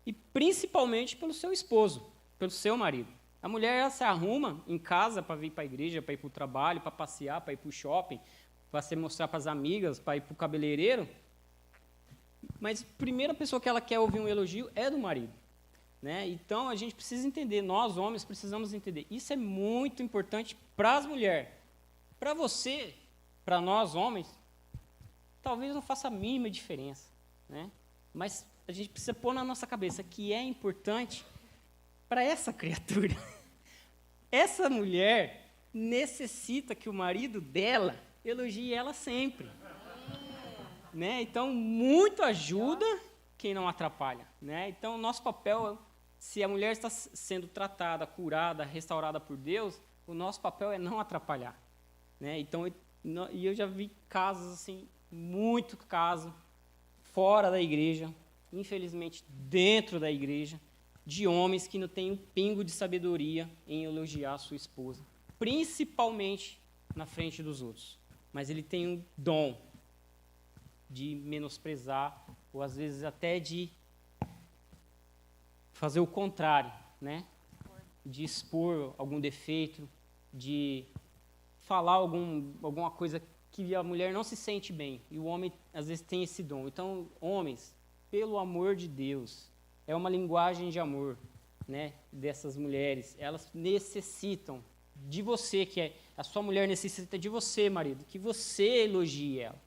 e principalmente pelo seu esposo, pelo seu marido. A mulher ela se arruma em casa para vir para a igreja, para ir para o trabalho, para passear, para ir para o shopping, para se mostrar para as amigas, para ir para o cabeleireiro. Mas a primeira pessoa que ela quer ouvir um elogio é do marido. Né? Então, a gente precisa entender, nós homens precisamos entender. Isso é muito importante para as mulheres. Para você, para nós homens, talvez não faça a mínima diferença. Né? Mas a gente precisa pôr na nossa cabeça que é importante para essa criatura. Essa mulher necessita que o marido dela elogie ela sempre. Né? Então, muito ajuda quem não atrapalha. Né? Então, o nosso papel, se a mulher está sendo tratada, curada, restaurada por Deus, o nosso papel é não atrapalhar. Né? Então, e eu já vi casos, assim, muito casos, fora da igreja, infelizmente dentro da igreja, de homens que não têm um pingo de sabedoria em elogiar a sua esposa, principalmente na frente dos outros. Mas ele tem um dom de menosprezar, ou às vezes até de fazer o contrário, né? De expor algum defeito, de falar alguma coisa que a mulher não se sente bem, e o homem às vezes tem esse dom. Então, homens, pelo amor de Deus, é uma linguagem de amor, né, dessas mulheres. Elas necessitam de você, a sua mulher necessita de você, marido, que você elogie ela.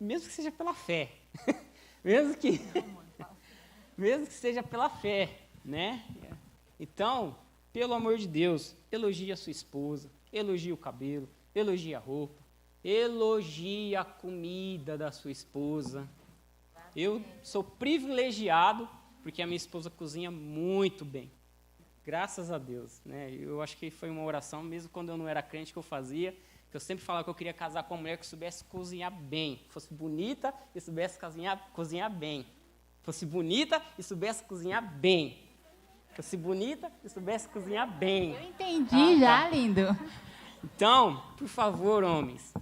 Mesmo que seja pela fé. mesmo que seja pela fé, né? Então, pelo amor de Deus, elogie a sua esposa, elogie o cabelo, elogie a roupa, elogie a comida da sua esposa. Eu sou privilegiado porque a minha esposa cozinha muito bem. Graças a Deus, né? Eu acho que foi uma oração, mesmo quando eu não era crente, que eu fazia, que eu sempre falava que eu queria casar com uma mulher que soubesse cozinhar bem, fosse bonita e soubesse cozinhar bem. Fosse bonita e soubesse cozinhar bem. Fosse bonita e soubesse cozinhar bem. Eu entendi já, lindo. Então, por favor, homens,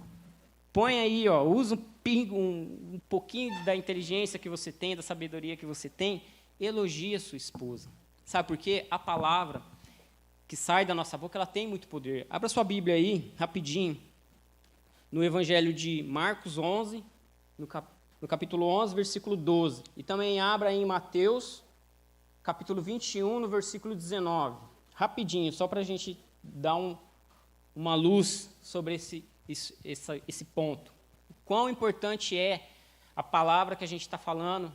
põe aí, ó, usa um pouquinho da inteligência que você tem, da sabedoria que você tem, elogie a sua esposa. Sabe por quê? A palavra que sai da nossa boca, ela tem muito poder. Abra sua Bíblia aí, rapidinho, no Evangelho de Marcos 11, no capítulo 11, versículo 12. E também abra em Mateus, capítulo 21, no versículo 19. Rapidinho, só para a gente dar uma luz sobre esse ponto. O quão importante é a palavra que a gente está falando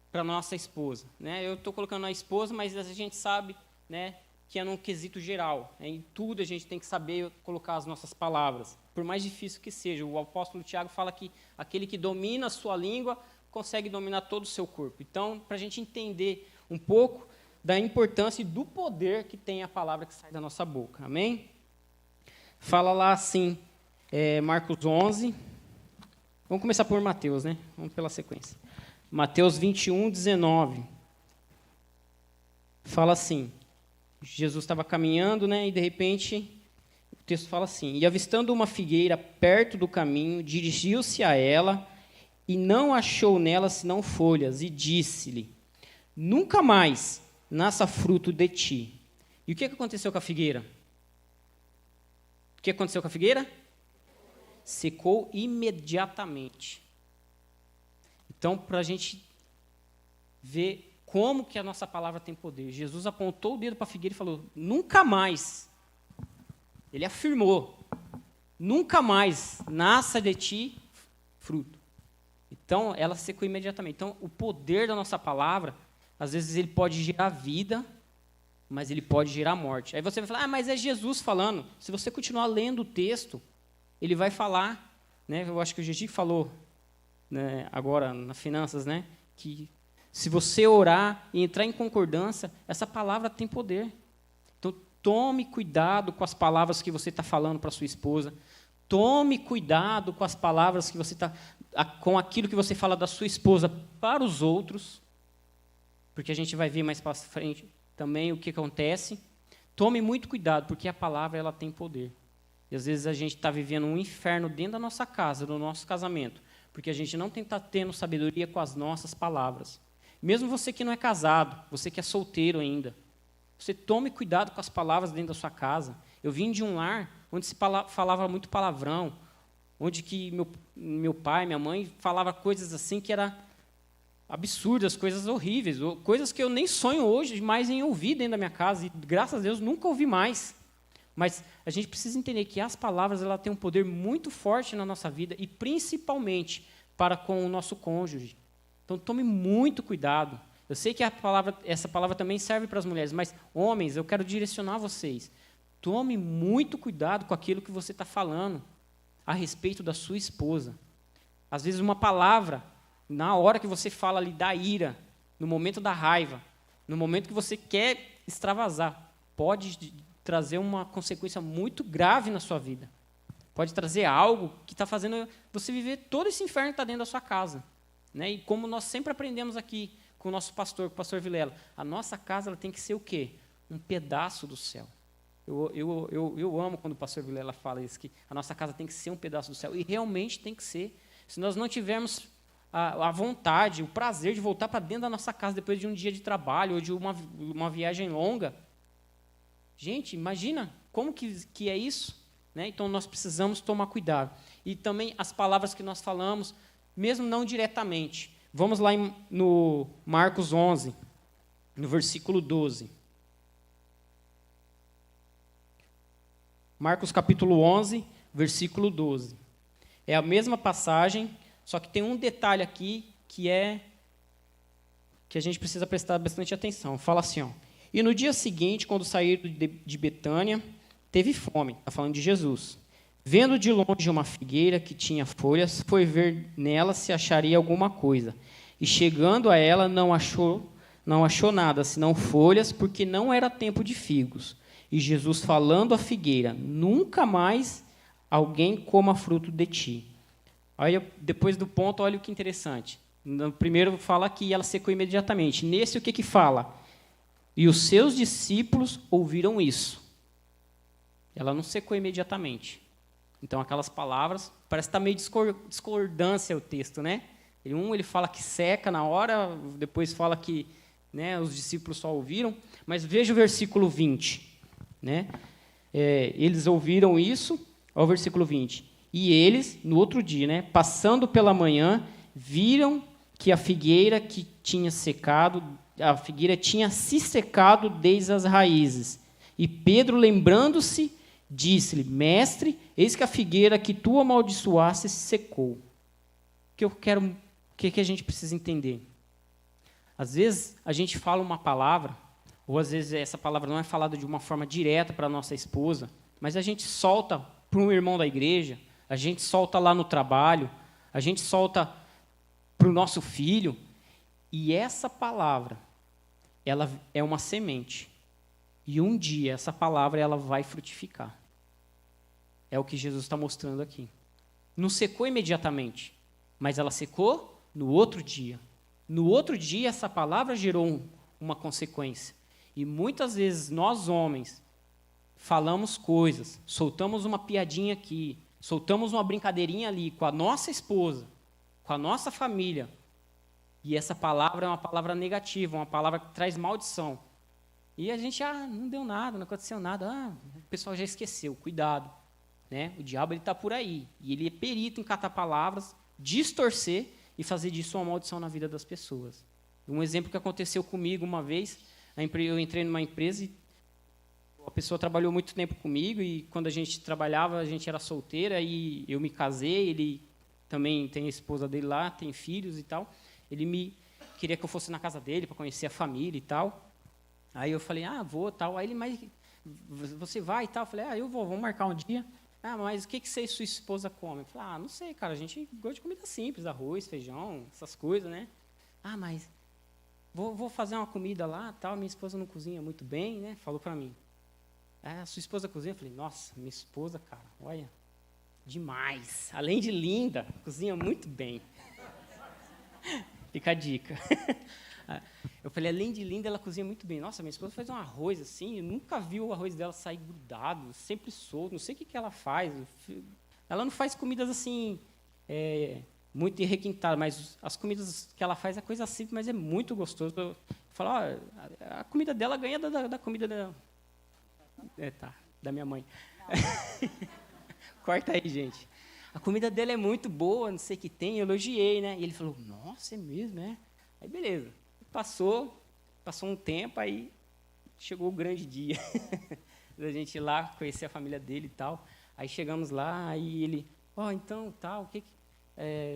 para a nossa esposa. Né? Eu estou colocando a esposa, mas a gente sabe, né, que é num quesito geral. Né? Em tudo a gente tem que saber colocar as nossas palavras, por mais difícil que seja. O apóstolo Tiago fala que aquele que domina a sua língua consegue dominar todo o seu corpo. Então, para a gente entender um pouco da importância e do poder que tem a palavra que sai da nossa boca. Amém? Fala lá assim, Marcos 11. Vamos começar por Mateus, né? Vamos pela sequência. Mateus 21, 19. Fala assim, Jesus estava caminhando, né? E de repente, o texto fala assim, e avistando uma figueira perto do caminho, dirigiu-se a ela e não achou nela senão folhas, e disse-lhe, nunca mais nasça fruto de ti. E o que aconteceu com a figueira? O que aconteceu com a figueira? Secou imediatamente. Então, para a gente ver como que a nossa palavra tem poder, Jesus apontou o dedo para a figueira e falou, nunca mais, ele afirmou, nunca mais nasça de ti fruto. Então, ela secou imediatamente. Então, o poder da nossa palavra, às vezes ele pode gerar vida, mas ele pode gerar morte. Aí você vai falar, mas é Jesus falando. Se você continuar lendo o texto, ele vai falar, né? Eu acho que o Gigi falou, né, agora nas finanças, né, que se você orar e entrar em concordância, essa palavra tem poder. Então, tome cuidado com as palavras que você está falando para sua esposa. Tome cuidado com as palavras que você está, com aquilo que você fala da sua esposa para os outros, porque a gente vai ver mais para frente também o que acontece. Tome muito cuidado, porque a palavra ela tem poder. E às vezes a gente está vivendo um inferno dentro da nossa casa, do nosso casamento, porque a gente não está tendo sabedoria com as nossas palavras. Mesmo você que não é casado, você que é solteiro ainda, você tome cuidado com as palavras dentro da sua casa. Eu vim de um lar onde se falava muito palavrão, onde que meu pai, minha mãe falava coisas assim que eram absurdas, coisas horríveis, coisas que eu nem sonho hoje mais em ouvir dentro da minha casa, e graças a Deus nunca ouvi mais. Mas a gente precisa entender que as palavras ela têm um poder muito forte na nossa vida, e principalmente para com o nosso cônjuge. Então tome muito cuidado. Eu sei que essa palavra também serve para as mulheres, mas homens, eu quero direcionar vocês. Tome muito cuidado com aquilo que você está falando a respeito da sua esposa. Às vezes uma palavra, na hora que você fala ali da ira, no momento da raiva, no momento que você quer extravasar, pode trazer uma consequência muito grave na sua vida. Pode trazer algo que está fazendo você viver todo esse inferno que está dentro da sua casa. Né? E como nós sempre aprendemos aqui com o nosso pastor, com o pastor Vilela, a nossa casa ela tem que ser o quê? Um pedaço do céu. Eu amo quando o pastor Vilela fala isso, que a nossa casa tem que ser um pedaço do céu. E realmente tem que ser. Se nós não tivermos a vontade, o prazer de voltar para dentro da nossa casa depois de um dia de trabalho ou de uma viagem longa, gente, imagina como que é isso? Né? Então, nós precisamos tomar cuidado. E também as palavras que nós falamos, mesmo não diretamente. Vamos lá no Marcos 11, no versículo 12. Marcos capítulo 11, versículo 12. É a mesma passagem, só que tem um detalhe aqui que a gente precisa prestar bastante atenção. Fala assim, ó: e no dia seguinte, quando saíram de Betânia, teve fome. Está falando de Jesus. Vendo de longe uma figueira que tinha folhas, foi ver nela se acharia alguma coisa. E chegando a ela, não achou nada, senão folhas, porque não era tempo de figos. E Jesus falando à figueira: nunca mais alguém coma fruto de ti. Aí, depois do ponto, olha o que interessante. No primeiro fala que ela secou imediatamente. Nesse, o que fala? E os seus discípulos ouviram isso. Ela não secou imediatamente. Então, aquelas palavras, parece que está meio discordância o texto, né? Ele fala que seca na hora, depois fala que, né, os discípulos só ouviram. Mas veja o versículo 20. Né? Eles ouviram isso, ao versículo 20. E eles, no outro dia, né, passando pela manhã, viram que a figueira tinha se secado desde as raízes. E Pedro, lembrando-se, disse-lhe: mestre, eis que a figueira que tu amaldiçoaste se secou. O que a gente precisa entender? Às vezes, a gente fala uma palavra, ou às vezes essa palavra não é falada de uma forma direta para a nossa esposa, mas a gente solta para um irmão da igreja, a gente solta lá no trabalho, a gente solta para o nosso filho, e essa palavra, ela é uma semente. E um dia essa palavra ela vai frutificar. É o que Jesus está mostrando aqui. Não secou imediatamente, mas ela secou no outro dia. No outro dia, essa palavra gerou uma consequência. E muitas vezes nós, homens, falamos coisas, soltamos uma piadinha aqui, soltamos uma brincadeirinha ali com a nossa esposa, com a nossa família. E essa palavra é uma palavra negativa, uma palavra que traz maldição. E a gente, não deu nada, não aconteceu nada. O pessoal já esqueceu, cuidado. Né? O diabo está por aí. E ele é perito em catar palavras, distorcer e fazer disso uma maldição na vida das pessoas. Um exemplo que aconteceu comigo uma vez, eu entrei numa empresa e a pessoa trabalhou muito tempo comigo, e quando a gente trabalhava, a gente era solteira, e eu me casei, ele também tem a esposa dele lá, tem filhos e tal. Ele queria que eu fosse na casa dele para conhecer a família e tal. Aí eu falei, vou, tal. Aí ele, mas você vai e tal? Eu falei, eu vou, vamos marcar um dia. Mas o que você e sua esposa come? Eu falei, não sei, cara, a gente gosta de comida simples, arroz, feijão, essas coisas, né? Mas vou fazer uma comida lá, tal, minha esposa não cozinha muito bem, né? Falou para mim. Sua esposa cozinha? Eu falei, nossa, minha esposa, cara, olha, demais. Além de linda, cozinha muito bem. Fica a dica. Eu falei, além de linda, ela cozinha muito bem. Nossa, minha esposa faz um arroz assim, eu nunca vi o arroz dela sair grudado, sempre solto, não sei o que ela faz. Ela não faz comidas assim, muito requintada, mas as comidas que ela faz é coisa simples, mas é muito gostoso. Eu falo, a comida dela ganha da comida da minha mãe. Corta aí, gente. A comida dela é muito boa, não sei o que tem, eu elogiei, né? E ele falou, nossa, é mesmo, é? Aí, beleza. Passou um tempo, aí chegou o grande dia da gente ir lá conhecer a família dele e tal. Aí chegamos lá, aí ele, então, tal,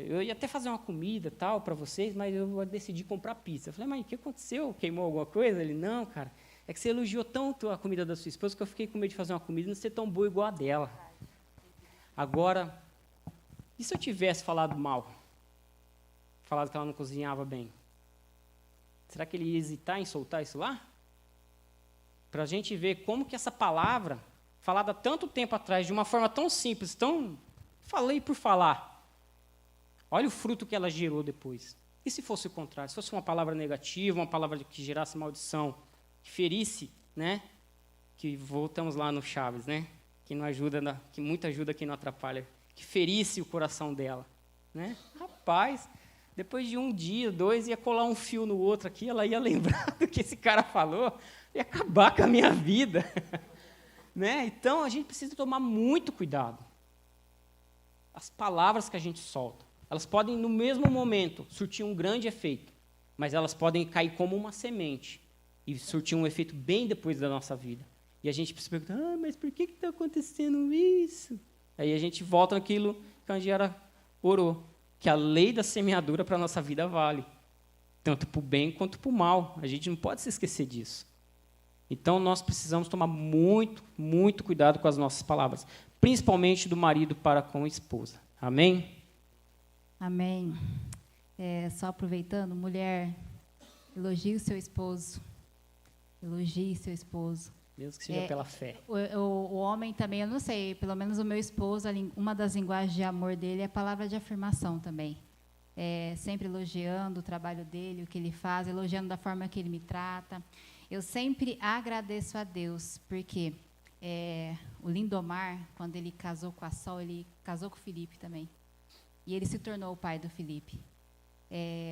eu ia até fazer uma comida, tal, para vocês, mas eu decidi comprar pizza. Eu falei, mas o que aconteceu? Queimou alguma coisa? Ele, não, cara, é que você elogiou tanto a comida da sua esposa que eu fiquei com medo de fazer uma comida e não ser tão boa igual a dela. Agora, e se eu tivesse falado mal? Falado que ela não cozinhava bem? Será que ele ia hesitar em soltar isso lá? Para a gente ver como que essa palavra, falada há tanto tempo atrás, de uma forma tão simples, falei por falar. Olha o fruto que ela gerou depois. E se fosse o contrário? Se fosse uma palavra negativa, uma palavra que gerasse maldição, que ferisse, né? Que voltamos lá no Chaves, né? Que não ajuda, que muito ajuda quem não atrapalha, que ferisse o coração dela, né? Rapaz, depois de um dia, 2, ia colar um fio no outro aqui, ela ia lembrar do que esse cara falou, ia acabar com a minha vida, né? Então, a gente precisa tomar muito cuidado. As palavras que a gente solta, elas podem, no mesmo momento, surtir um grande efeito, mas elas podem cair como uma semente e surtir um efeito bem depois da nossa vida. E a gente precisa perguntar, mas por que está acontecendo isso? Aí a gente volta naquilo que a Angela orou, que a lei da semeadura para a nossa vida vale, tanto para o bem quanto para o mal. A gente não pode se esquecer disso. Então, nós precisamos tomar muito, muito cuidado com as nossas palavras, principalmente do marido para com a esposa. Amém? Amém. Só aproveitando, mulher, elogie o seu esposo. Elogie seu esposo. Mesmo que seja pela fé. O homem também, eu não sei, pelo menos o meu esposo, uma das linguagens de amor dele é a palavra de afirmação também. Sempre elogiando o trabalho dele, o que ele faz, elogiando da forma que ele me trata. Eu sempre agradeço a Deus, porque o Lindomar, quando ele casou com a Sol, ele casou com o Felipe também. E ele se tornou o pai do Felipe.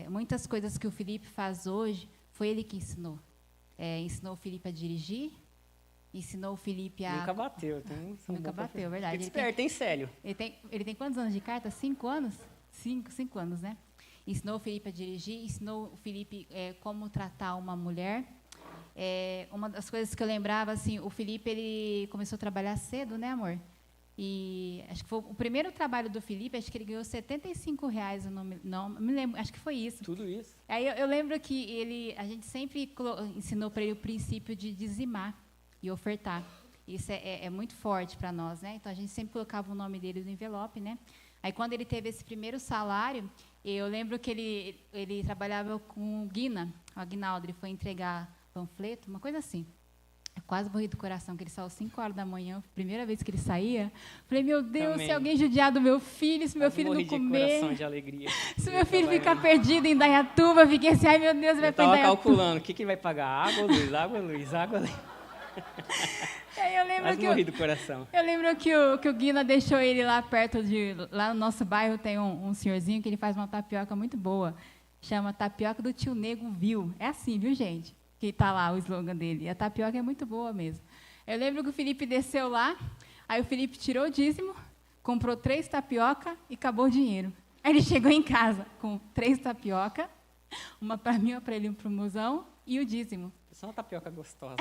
Muitas coisas que o Felipe faz hoje, foi ele que ensinou. Ensinou o Felipe a dirigir, ensinou o Felipe a... Nunca bateu. Nunca bateu, verdade. Fica esperto, hein, Célio? Ele tem quantos anos de carta? 5 anos? 5 anos, né? Ensinou o Felipe a dirigir, ensinou o Felipe como tratar uma mulher. Uma das coisas que eu lembrava, assim, o Felipe, ele começou a trabalhar cedo, né, amor? E acho que foi o primeiro trabalho do Felipe, acho que ele ganhou R$75, não me lembro, acho que foi isso. Tudo isso. Aí eu lembro que a gente sempre ensinou para ele o princípio de dizimar e ofertar. Isso é muito forte para nós, né? Então, a gente sempre colocava o nome dele no envelope, né? Aí, quando ele teve esse primeiro salário, eu lembro que ele trabalhava com o Guina, o Aguinaldo, ele foi entregar panfleto, uma coisa assim. Eu quase morri do coração, que ele saiu 5 horas da manhã, primeira vez que ele saía. Falei, meu Deus, também. Se alguém judiar do meu filho, se meu filho não comer... de coração de alegria. Se meu filho ficar perdido em Indaiatuba, fiquei assim, ai, meu Deus, vai para Indaiatuba. Eu estava calculando, o que ele vai pagar? Água, luz, água, luz, água, luz. Eu lembro que morri do coração. Eu lembro que o Guina deixou ele lá perto lá no nosso bairro tem um senhorzinho que ele faz uma tapioca muito boa. Chama Tapioca do Tio Nego Viu. É assim, viu, gente? Que está lá o slogan dele. E a tapioca é muito boa mesmo. Eu lembro que o Felipe desceu lá, aí o Felipe tirou o dízimo, comprou 3 tapioca e acabou o dinheiro. Aí ele chegou em casa com 3 tapioca, uma para mim, uma para ele, uma para o mozão, e o dízimo. Só uma tapioca gostosa.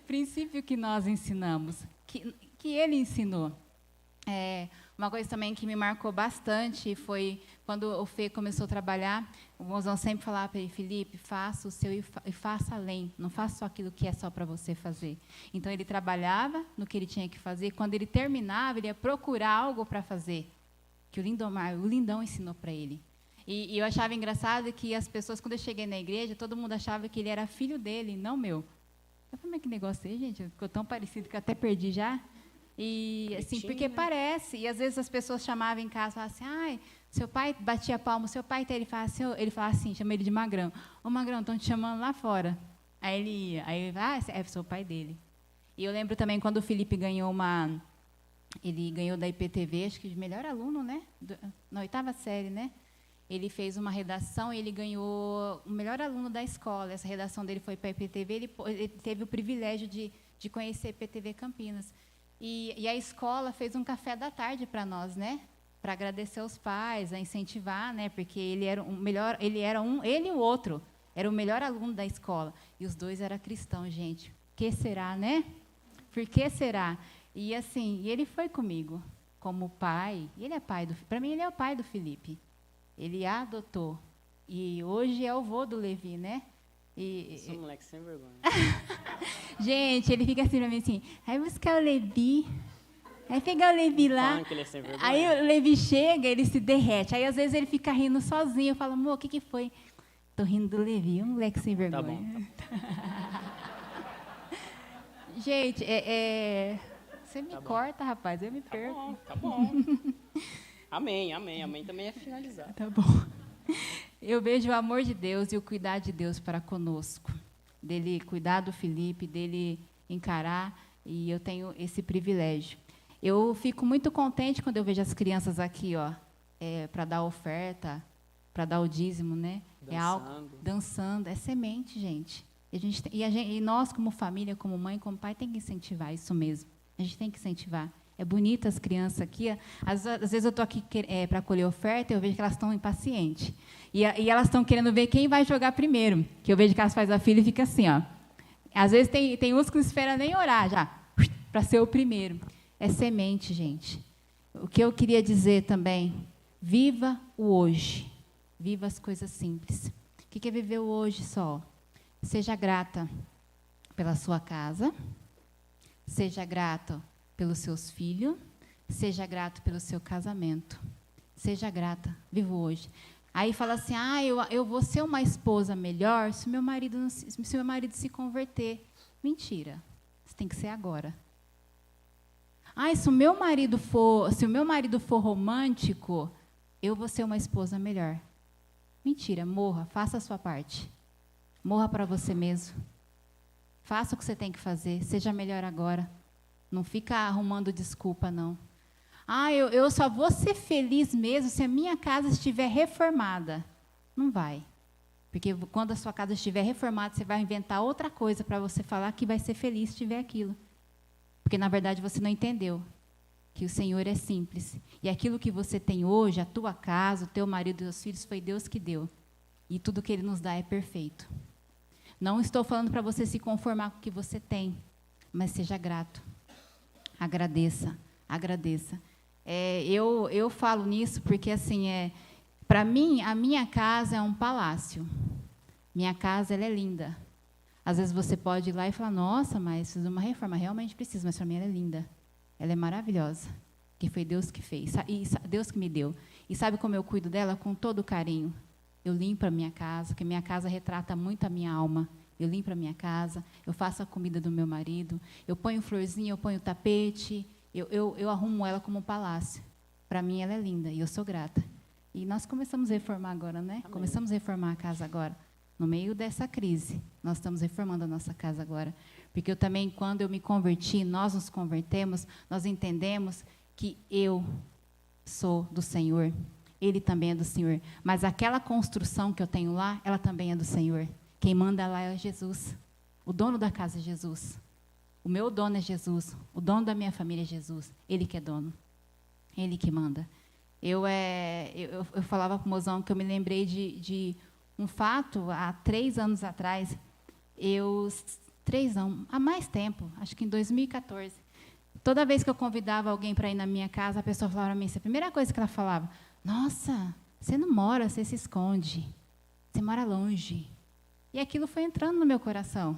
Princípio que nós ensinamos, que ele ensinou. Uma coisa também que me marcou bastante foi quando o Fê começou a trabalhar, o mozão sempre falava para ele, Felipe, faça o seu e faça além, não faça só aquilo que é só para você fazer. Então, ele trabalhava no que ele tinha que fazer, quando ele terminava, ele ia procurar algo para fazer, que o Lindão ensinou para ele. E eu achava engraçado que as pessoas, quando eu cheguei na igreja, todo mundo achava que ele era filho dele, não meu. Eu falei, mas que negócio é, gente? Ficou tão parecido que eu até perdi já. E, assim, porque parece. E, às vezes, as pessoas chamavam em casa e falavam assim, ai, seu pai batia palma, seu pai... Ele falava assim, chama ele de Magrão. Ô, Magrão, estão te chamando lá fora. Aí ele ia. Aí ele é seu pai dele. E eu lembro também quando o Felipe ganhou Ele ganhou da IPTV, acho que de melhor aluno, né? Na 8ª série, né? Ele fez uma redação e ele ganhou o melhor aluno da escola. Essa redação dele foi para a IPTV, ele teve o privilégio de conhecer a IPTV Campinas. E a escola fez um café da tarde para nós, né? Para agradecer aos pais, a incentivar, né? Porque ele era o melhor, ele e o outro, era o melhor aluno da escola. E os dois eram cristãos, gente. Que será, né? Por que será? E assim, ele foi comigo como pai. Ele é pai para mim ele é o pai do Felipe. Ele a adotou. E hoje é o vô do Levi, né? Esse moleque sem vergonha. Gente, ele fica assim para mim assim, aí buscar o Levi, aí pegar o Levi lá, Que ele é sem vergonha. aí o Levi chega, ele se derrete, aí às vezes ele fica rindo sozinho, eu falo, amor, o que foi? Tô rindo do Levi, um moleque sem vergonha. Tá bom. Gente, você me corta, rapaz, eu me perco. Tá bom. Amém também é finalizar. Tá bom. Eu vejo o amor de Deus e o cuidar de Deus para conosco. Dele cuidar do Felipe, dele encarar, e eu tenho esse privilégio. Eu fico muito contente quando eu vejo as crianças aqui, ó, para dar oferta, para dar o dízimo, né? Dançando, é semente, gente. E nós, como família, como mãe, como pai, tem que incentivar isso mesmo. A gente tem que incentivar. É bonito as crianças aqui. Às vezes eu estou aqui para colher oferta, eu vejo que elas estão impacientes. E elas estão querendo ver quem vai jogar primeiro. Que eu vejo que elas fazem a filha e fica assim, ó. Às vezes tem uns que não esperam nem orar já, para ser o primeiro. É semente, gente. O que eu queria dizer também, viva o hoje. Viva as coisas simples. O que é viver o hoje só? Seja grata pela sua casa. Seja grato pelos seus filhos, seja grato pelo seu casamento. Seja grata, viva hoje. Aí fala assim, eu vou ser uma esposa melhor se meu marido se converter. Mentira, você tem que ser agora. Se o meu marido for romântico, eu vou ser uma esposa melhor. Mentira, morra, faça a sua parte. Morra para você mesmo. Faça o que você tem que fazer, seja melhor agora. Não fica arrumando desculpa, não. Eu só vou ser feliz mesmo se a minha casa estiver reformada. Não vai. Porque quando a sua casa estiver reformada, você vai inventar outra coisa para você falar que vai ser feliz se tiver aquilo. Porque, na verdade, você não entendeu que o Senhor é simples. E aquilo que você tem hoje, a tua casa, o teu marido e os filhos, foi Deus que deu. E tudo que Ele nos dá é perfeito. Não estou falando para você se conformar com o que você tem, mas seja grato. Agradeça. Eu falo nisso porque, assim, para mim, a minha casa é um palácio. Minha casa, ela é linda. Às vezes você pode ir lá e falar, nossa, mas preciso de uma reforma. Realmente preciso, mas para mim ela é linda. Ela é maravilhosa. Que foi Deus que fez, e Deus que me deu. E sabe como eu cuido dela? Com todo carinho. Eu limpo a minha casa, porque minha casa retrata muito a minha alma. Eu limpo a minha casa, eu faço a comida do meu marido, eu ponho florzinha, eu ponho tapete, eu arrumo ela como um palácio. Para mim, ela é linda e eu sou grata. E nós começamos a reformar agora, né? Amém. Começamos a reformar a casa agora. No meio dessa crise, nós estamos reformando a nossa casa agora. Porque eu também, quando eu me converti, nós nos convertemos, nós entendemos que eu sou do Senhor. Ele também é do Senhor. Mas aquela construção que eu tenho lá, ela também é do Senhor. Quem manda lá é Jesus. O dono da casa é Jesus. O meu dono é Jesus. O dono da minha família é Jesus. Ele que é dono. Ele que manda. Eu falava para o mozão que eu me lembrei de um fato, há 3 anos atrás, há mais tempo, acho que em 2014, toda vez que eu convidava alguém para ir na minha casa, a pessoa falava para mim, a primeira coisa que ela falava, nossa, você não mora, você se esconde, você mora longe. E aquilo foi entrando no meu coração.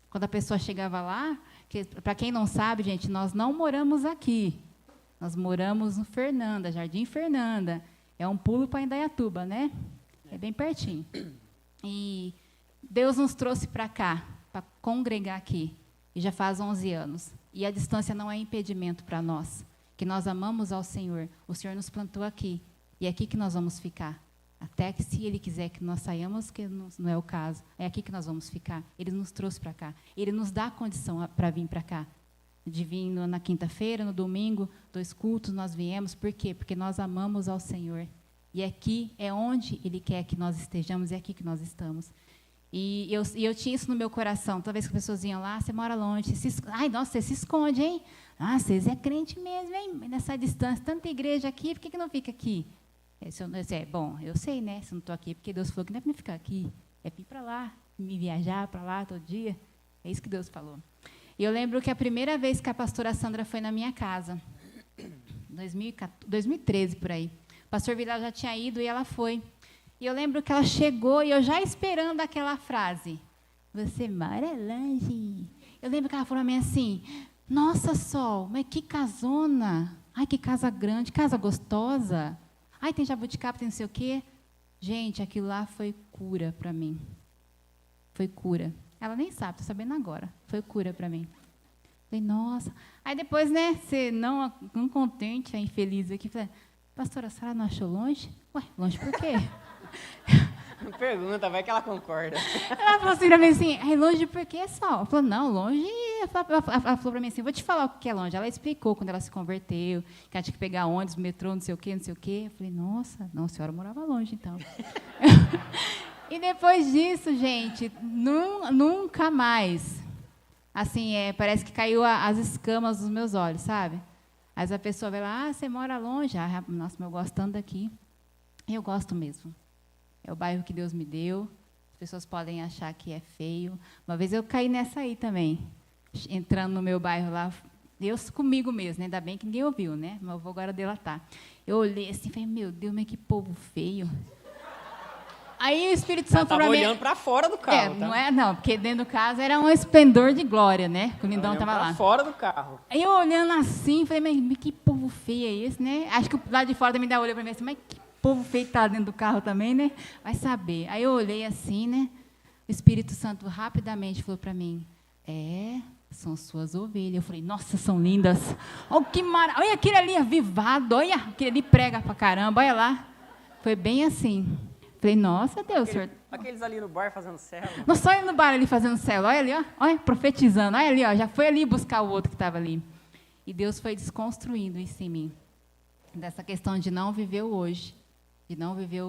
Quando a pessoa chegava lá, para quem não sabe, gente, nós não moramos aqui. Nós moramos no Fernanda, Jardim Fernanda. É um pulo para Indaiatuba, né? É bem pertinho. E Deus nos trouxe para cá, para congregar aqui. E já faz 11 anos. E a distância não é impedimento para nós, que nós amamos ao Senhor. O Senhor nos plantou aqui. E é aqui que nós vamos ficar. Até que, se Ele quiser que nós saiamos, que não é o caso, é aqui que nós vamos ficar. Ele nos trouxe para cá. Ele nos dá a condição para vir para cá. de vir na quinta-feira, no domingo, 2 cultos nós viemos. Por quê? Porque nós amamos ao Senhor. E aqui é onde Ele quer que nós estejamos, é aqui que nós estamos. E eu tinha isso no meu coração. Toda vez que as pessoas iam lá, você mora longe. Ai, nossa, você se esconde, hein? Ah, vocês é crente mesmo, hein? Nessa distância, tanta igreja aqui, por que não fica aqui? Bom, eu sei, né? Se eu não estou aqui, porque Deus falou que não é para me ficar aqui. É para ir para lá, me viajar para lá todo dia. É isso que Deus falou. E eu lembro que a primeira vez que a pastora Sandra foi na minha casa, 2013, por aí. O pastor Vilela já tinha ido e ela foi. E eu lembro que ela chegou e eu já esperando aquela frase. Você mora longe. Eu lembro que ela falou para mim assim, nossa, Sol, mas que casona. Ai, que casa grande, casa gostosa. Ai, tem jabuticaba, tem não sei o quê. Gente, aquilo lá foi cura para mim. Foi cura. Ela nem sabe, estou sabendo agora. Foi cura para mim. Falei, nossa. Aí depois, né, você não contente, infeliz aqui, falei, pastora, a senhora não achou longe? Ué, longe por quê? Pergunta, vai que ela concorda. Ela falou assim para mim assim, longe por quê, Sol? Ela falou, não, longe... Ela falou para mim assim, vou te falar o que é longe. Ela explicou quando ela se converteu, que ela tinha que pegar ônibus, metrô, não sei o quê, não sei o quê. Eu falei, nossa, não, a senhora morava longe, então. E depois disso, gente, nunca mais. Assim, parece que caiu as escamas dos meus olhos, sabe? Aí a pessoa vai lá, você mora longe. Ah, nossa, mas eu gosto tanto daqui. Eu gosto mesmo. É o bairro que Deus me deu. As pessoas podem achar que é feio. Uma vez eu caí nessa aí também. Entrando no meu bairro lá, eu comigo mesmo, né? Ainda bem que ninguém ouviu, né? Mas eu vou agora delatar. Eu olhei assim e falei, meu Deus, mas que povo feio. Aí o Espírito Santo estava olhando para fora do carro. Não, porque dentro do caso era um esplendor de glória, né? Que o lindão estava lá. Fora do carro. Aí eu olhando assim, falei, mas que povo feio é esse, né? Acho que lá de fora também dá olho para mim assim, mas que povo feio está dentro do carro também, né? Vai saber. Aí eu olhei assim, né? O Espírito Santo rapidamente falou para mim, são suas ovelhas. Eu falei, nossa, são lindas. Olha que maravilha. Olha aquele ali avivado, olha, aquele ali prega para caramba, olha lá. Foi bem assim. Falei, nossa, Deus, senhor. Aqueles ali no bar fazendo célula. Nossa, olha no bar ali fazendo célula. Olha ali, ó. Olha, profetizando. Olha ali, ó. Já foi ali buscar o outro que estava ali. E Deus foi desconstruindo isso em mim. Dessa questão de não viver o hoje. De não viver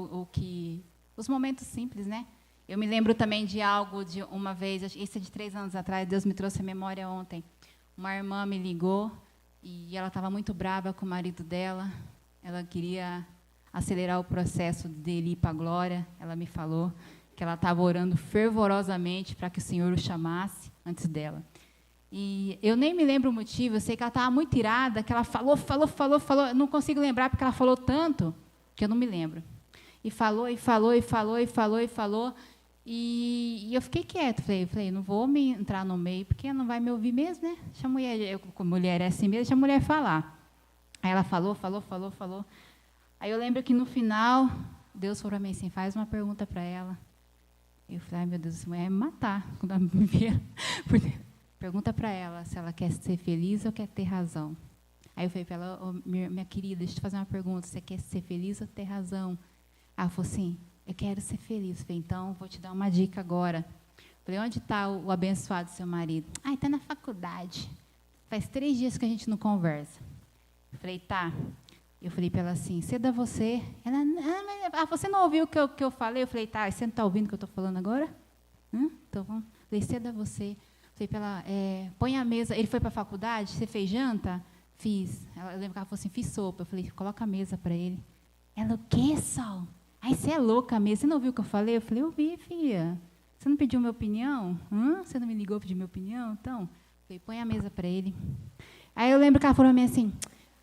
os momentos simples, né? Eu me lembro também de algo de uma vez, isso é de 3 anos atrás, Deus me trouxe a memória ontem. Uma irmã me ligou e ela estava muito brava com o marido dela. Ela queria acelerar o processo dele ir para a glória. Ela me falou que ela estava orando fervorosamente para que o Senhor o chamasse antes dela. E eu nem me lembro o motivo, eu sei que ela estava muito irada, que ela falou, eu não consigo lembrar porque ela falou tanto, que eu não me lembro. E falou, e eu fiquei quieta, falei, não vou me entrar no meio, porque não vai me ouvir mesmo, né? Deixa a mulher, como mulher é assim mesmo, deixa a mulher falar. Aí ela falou. Aí eu lembro que no final, Deus falou para mim assim, faz uma pergunta para ela. Eu falei, ai meu Deus, essa mulher vai me matar quando ela me ver. Pergunta para ela se ela quer ser feliz ou quer ter razão. Aí eu falei para ela, oh, minha querida, deixa eu te fazer uma pergunta, você quer ser feliz ou ter razão? Ela falou assim, eu quero ser feliz. Eu falei, então, vou te dar uma dica agora. Eu falei, onde está o abençoado seu marido? Ah, está na faculdade. Faz 3 dias que a gente não conversa. Eu falei, tá. Eu falei para ela assim, cedo a você. Ela, você não ouviu o que eu falei? Eu falei, tá, você não está ouvindo o que eu estou falando agora? Então, vamos. Eu falei, cedo a você. Eu falei para ela, põe a mesa. Ele foi para a faculdade? Você fez janta? Fiz. Eu lembro que ela falou assim, fiz sopa. Eu falei, coloca a mesa para ele. Ela, o quê, Sol? Ai, você é louca mesmo. Você não ouviu o que eu falei? Eu falei, eu vi, filha. Você não pediu minha opinião? Você não me ligou para pedir minha opinião? Então, eu falei, põe a mesa para ele. Aí eu lembro que ela falou para mim assim,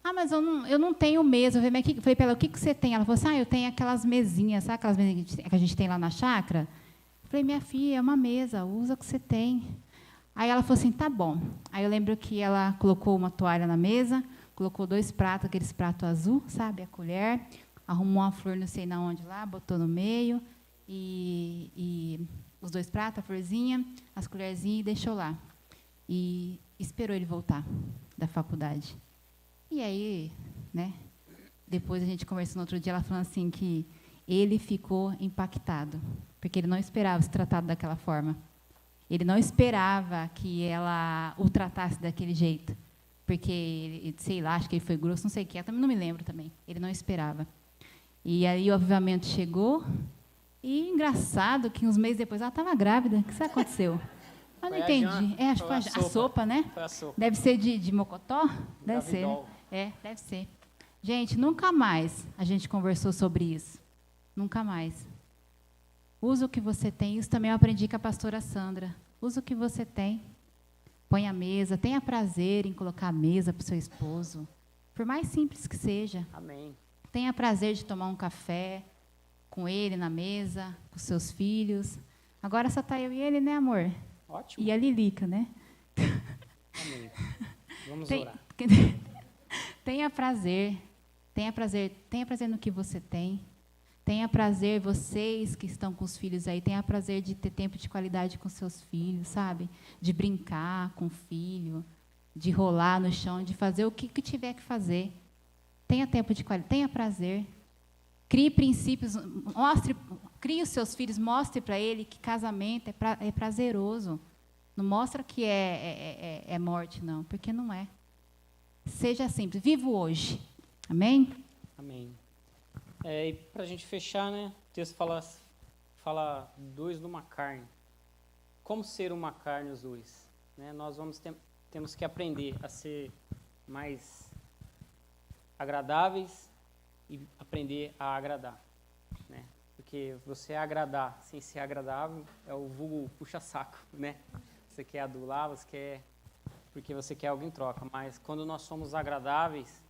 mas eu não tenho mesa. Eu falei para ela, o que você tem? Ela falou assim, eu tenho aquelas mesinhas, sabe aquelas mesinhas que a gente tem lá na chácara? Eu falei, minha filha, é uma mesa, usa o que você tem. Aí ela falou assim, tá bom. Aí eu lembro que ela colocou uma toalha na mesa, colocou 2 pratos, aqueles pratos azul, sabe, a colher, arrumou uma flor não sei na onde lá, botou no meio, e os 2 pratos, a florzinha, as colherzinhas, e deixou lá. E esperou ele voltar da faculdade. E aí, né, depois a gente conversou no outro dia, ela falando assim que ele ficou impactado, porque ele não esperava ser tratado daquela forma. Ele não esperava que ela o tratasse daquele jeito. porque, sei lá, acho que ele foi grosso, não sei o que, eu também não me lembro também. Ele não esperava. E aí o avivamento chegou, e engraçado que uns meses depois ela estava grávida. O que isso aconteceu? Eu não entendi. Acho que foi a sopa, né? Foi a sopa. Deve ser de mocotó? Deve ser, né? Deve ser. Gente, nunca mais a gente conversou sobre isso. Nunca mais. Usa o que você tem. Isso também eu aprendi com a pastora Sandra. Usa o que você tem. Põe a mesa. Tenha prazer em colocar a mesa para o seu esposo. Por mais simples que seja. Amém. Tenha prazer de tomar um café com ele na mesa, com seus filhos. Agora só está eu e ele, né, amor? Ótimo. E a Lilica, né? Amém. Vamos orar. Tenha prazer no que você tem. Tenha prazer, vocês que estão com os filhos aí, tenha prazer de ter tempo de qualidade com seus filhos, sabe? De brincar com o filho, de rolar no chão, de fazer o que tiver que fazer. Tenha tempo de qualidade, tenha prazer. Crie princípios, crie os seus filhos, mostre para ele que casamento é prazeroso. Não mostra que é morte, não, porque não é. Seja simples, viva o hoje. Amém? Amém. E para a gente fechar, né, o texto fala dois numa carne. Como ser uma carne os dois? Né? Nós temos que aprender a ser mais agradáveis e aprender a agradar, né? Porque você agradar sem ser agradável é o vulgo puxa-saco, né? Você quer adular, você quer porque você quer algo em troca, mas quando nós somos agradáveis,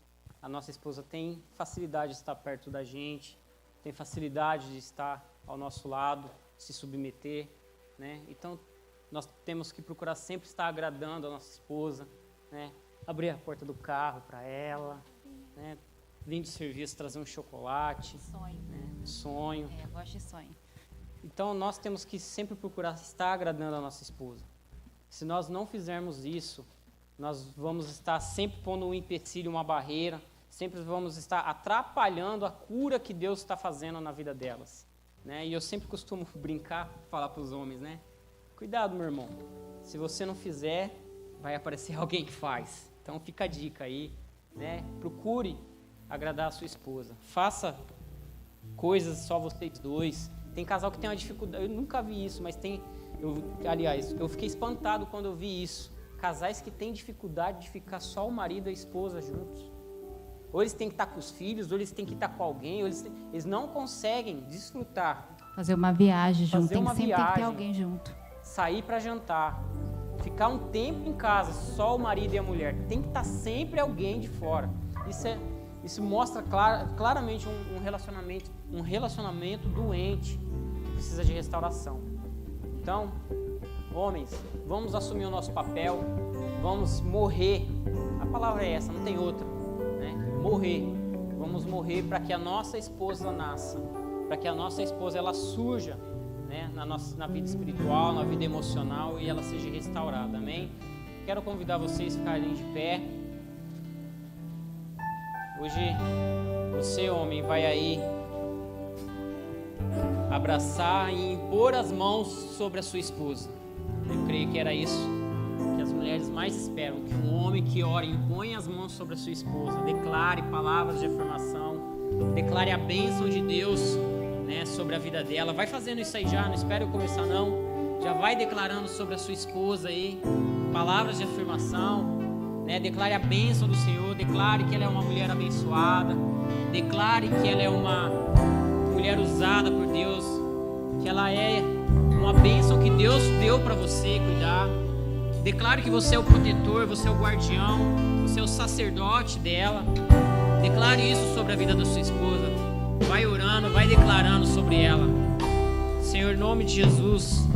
a nossa esposa tem facilidade de estar perto da gente, tem facilidade de estar ao nosso lado, se submeter, né? Então, nós temos que procurar sempre estar agradando a nossa esposa, né? Abrir a porta do carro para ela, né? Vir do serviço, trazer um chocolate. Sonho. Né? Sonho. Eu gosto de sonho. Então, nós temos que sempre procurar estar agradando a nossa esposa. Se nós não fizermos isso, nós vamos estar sempre pondo um empecilho, uma barreira, sempre vamos estar atrapalhando a cura que Deus está fazendo na vida delas. Né? E eu sempre costumo brincar, falar para os homens, né? Cuidado, meu irmão. Se você não fizer, vai aparecer alguém que faz. Então, fica a dica aí, né? Procure agradar a sua esposa. Faça coisas só vocês dois. Tem casal que tem uma dificuldade, eu nunca vi isso, mas tem... eu fiquei espantado quando eu vi isso. Casais que têm dificuldade de ficar só o marido e a esposa juntos. Ou eles têm que estar com os filhos, ou eles têm que estar com alguém, ou eles não conseguem desfrutar. Fazer uma viagem junto, Sempre tem que ter alguém junto. Sair para jantar, ficar um tempo em casa, só o marido e a mulher. Tem que estar sempre alguém de fora. Isso mostra claramente um relacionamento doente que precisa de restauração. Então, homens, vamos assumir o nosso papel, vamos morrer. A palavra é essa, não tem outra, né? Morrer. Vamos morrer para que a nossa esposa nasça, para que a nossa esposa ela surja, né? na vida espiritual, na vida emocional e ela seja restaurada. Amém? Quero convidar vocês a ficarem de pé. Hoje, você, homem, vai aí abraçar e impor as mãos sobre a sua esposa. Eu creio que era isso que as mulheres mais esperam, que um homem que ora impõe as mãos sobre a sua esposa, declare palavras de afirmação, declare a bênção de Deus, né, sobre a vida dela. Vai fazendo isso aí já, não espere eu começar não. Já vai declarando sobre a sua esposa aí, palavras de afirmação, né? Declare a bênção do Senhor, declare que ela é uma mulher abençoada, declare que ela é uma mulher usada por Deus, que ela é uma bênção que Deus deu para você cuidar. Declare que você é o protetor, você é o guardião, você é o sacerdote dela. Declare isso sobre a vida da sua esposa. Vai orando, vai declarando sobre ela. Senhor, em nome de Jesus,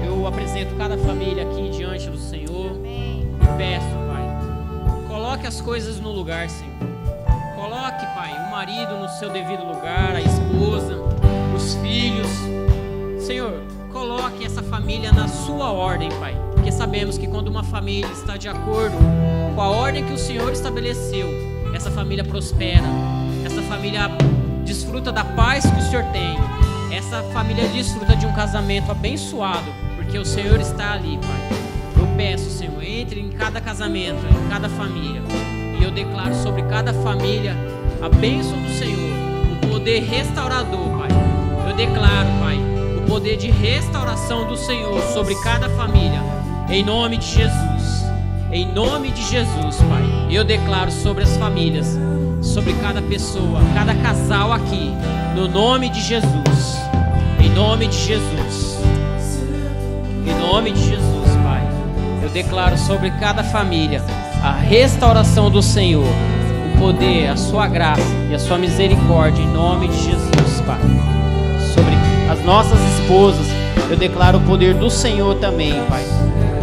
eu apresento cada família aqui diante do Senhor. E peço, Pai, coloque as coisas no lugar, Senhor. Coloque, Pai, o marido no seu devido lugar, a esposa, os filhos. Senhor, coloque essa família na sua ordem, Pai. Porque sabemos que quando uma família está de acordo com a ordem que o Senhor estabeleceu, essa família prospera. Essa família desfruta da paz que o Senhor tem. Essa família desfruta de um casamento abençoado, porque o Senhor está ali, Pai. Eu peço, Senhor, entre em cada casamento, em cada família. E eu declaro sobre cada família a bênção do Senhor, o poder restaurador, Pai. Eu declaro, Pai, o poder de restauração do Senhor sobre cada família, em nome de Jesus. Em nome de Jesus, Pai. Eu declaro sobre as famílias, sobre cada pessoa, cada casal aqui, no nome de Jesus. Em nome de Jesus. Em nome de Jesus, Pai. Eu declaro sobre cada família a restauração do Senhor, o poder, a sua graça e a sua misericórdia, em nome de Jesus, Pai. Sobre as nossas esposas, eu declaro o poder do Senhor também, Pai.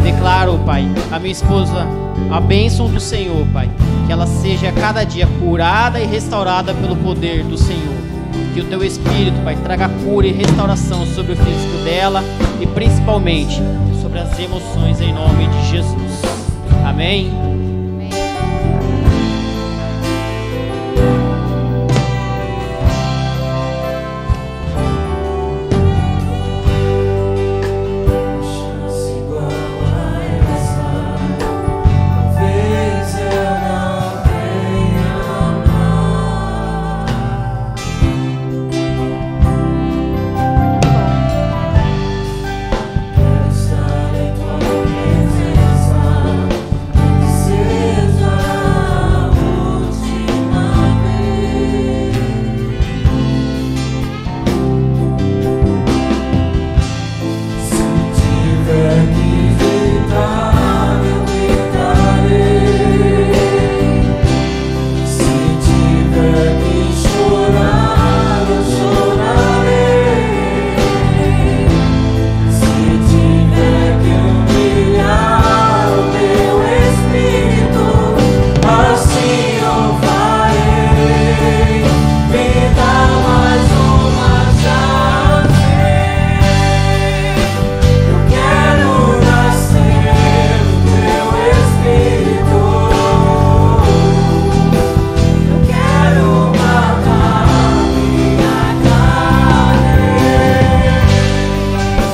Declaro, Pai, a minha esposa, a bênção do Senhor, Pai. Que ela seja a cada dia curada e restaurada pelo poder do Senhor. Que o Teu Espírito, Pai, traga cura e restauração sobre o físico dela e principalmente sobre as emoções, em nome de Jesus. Amém.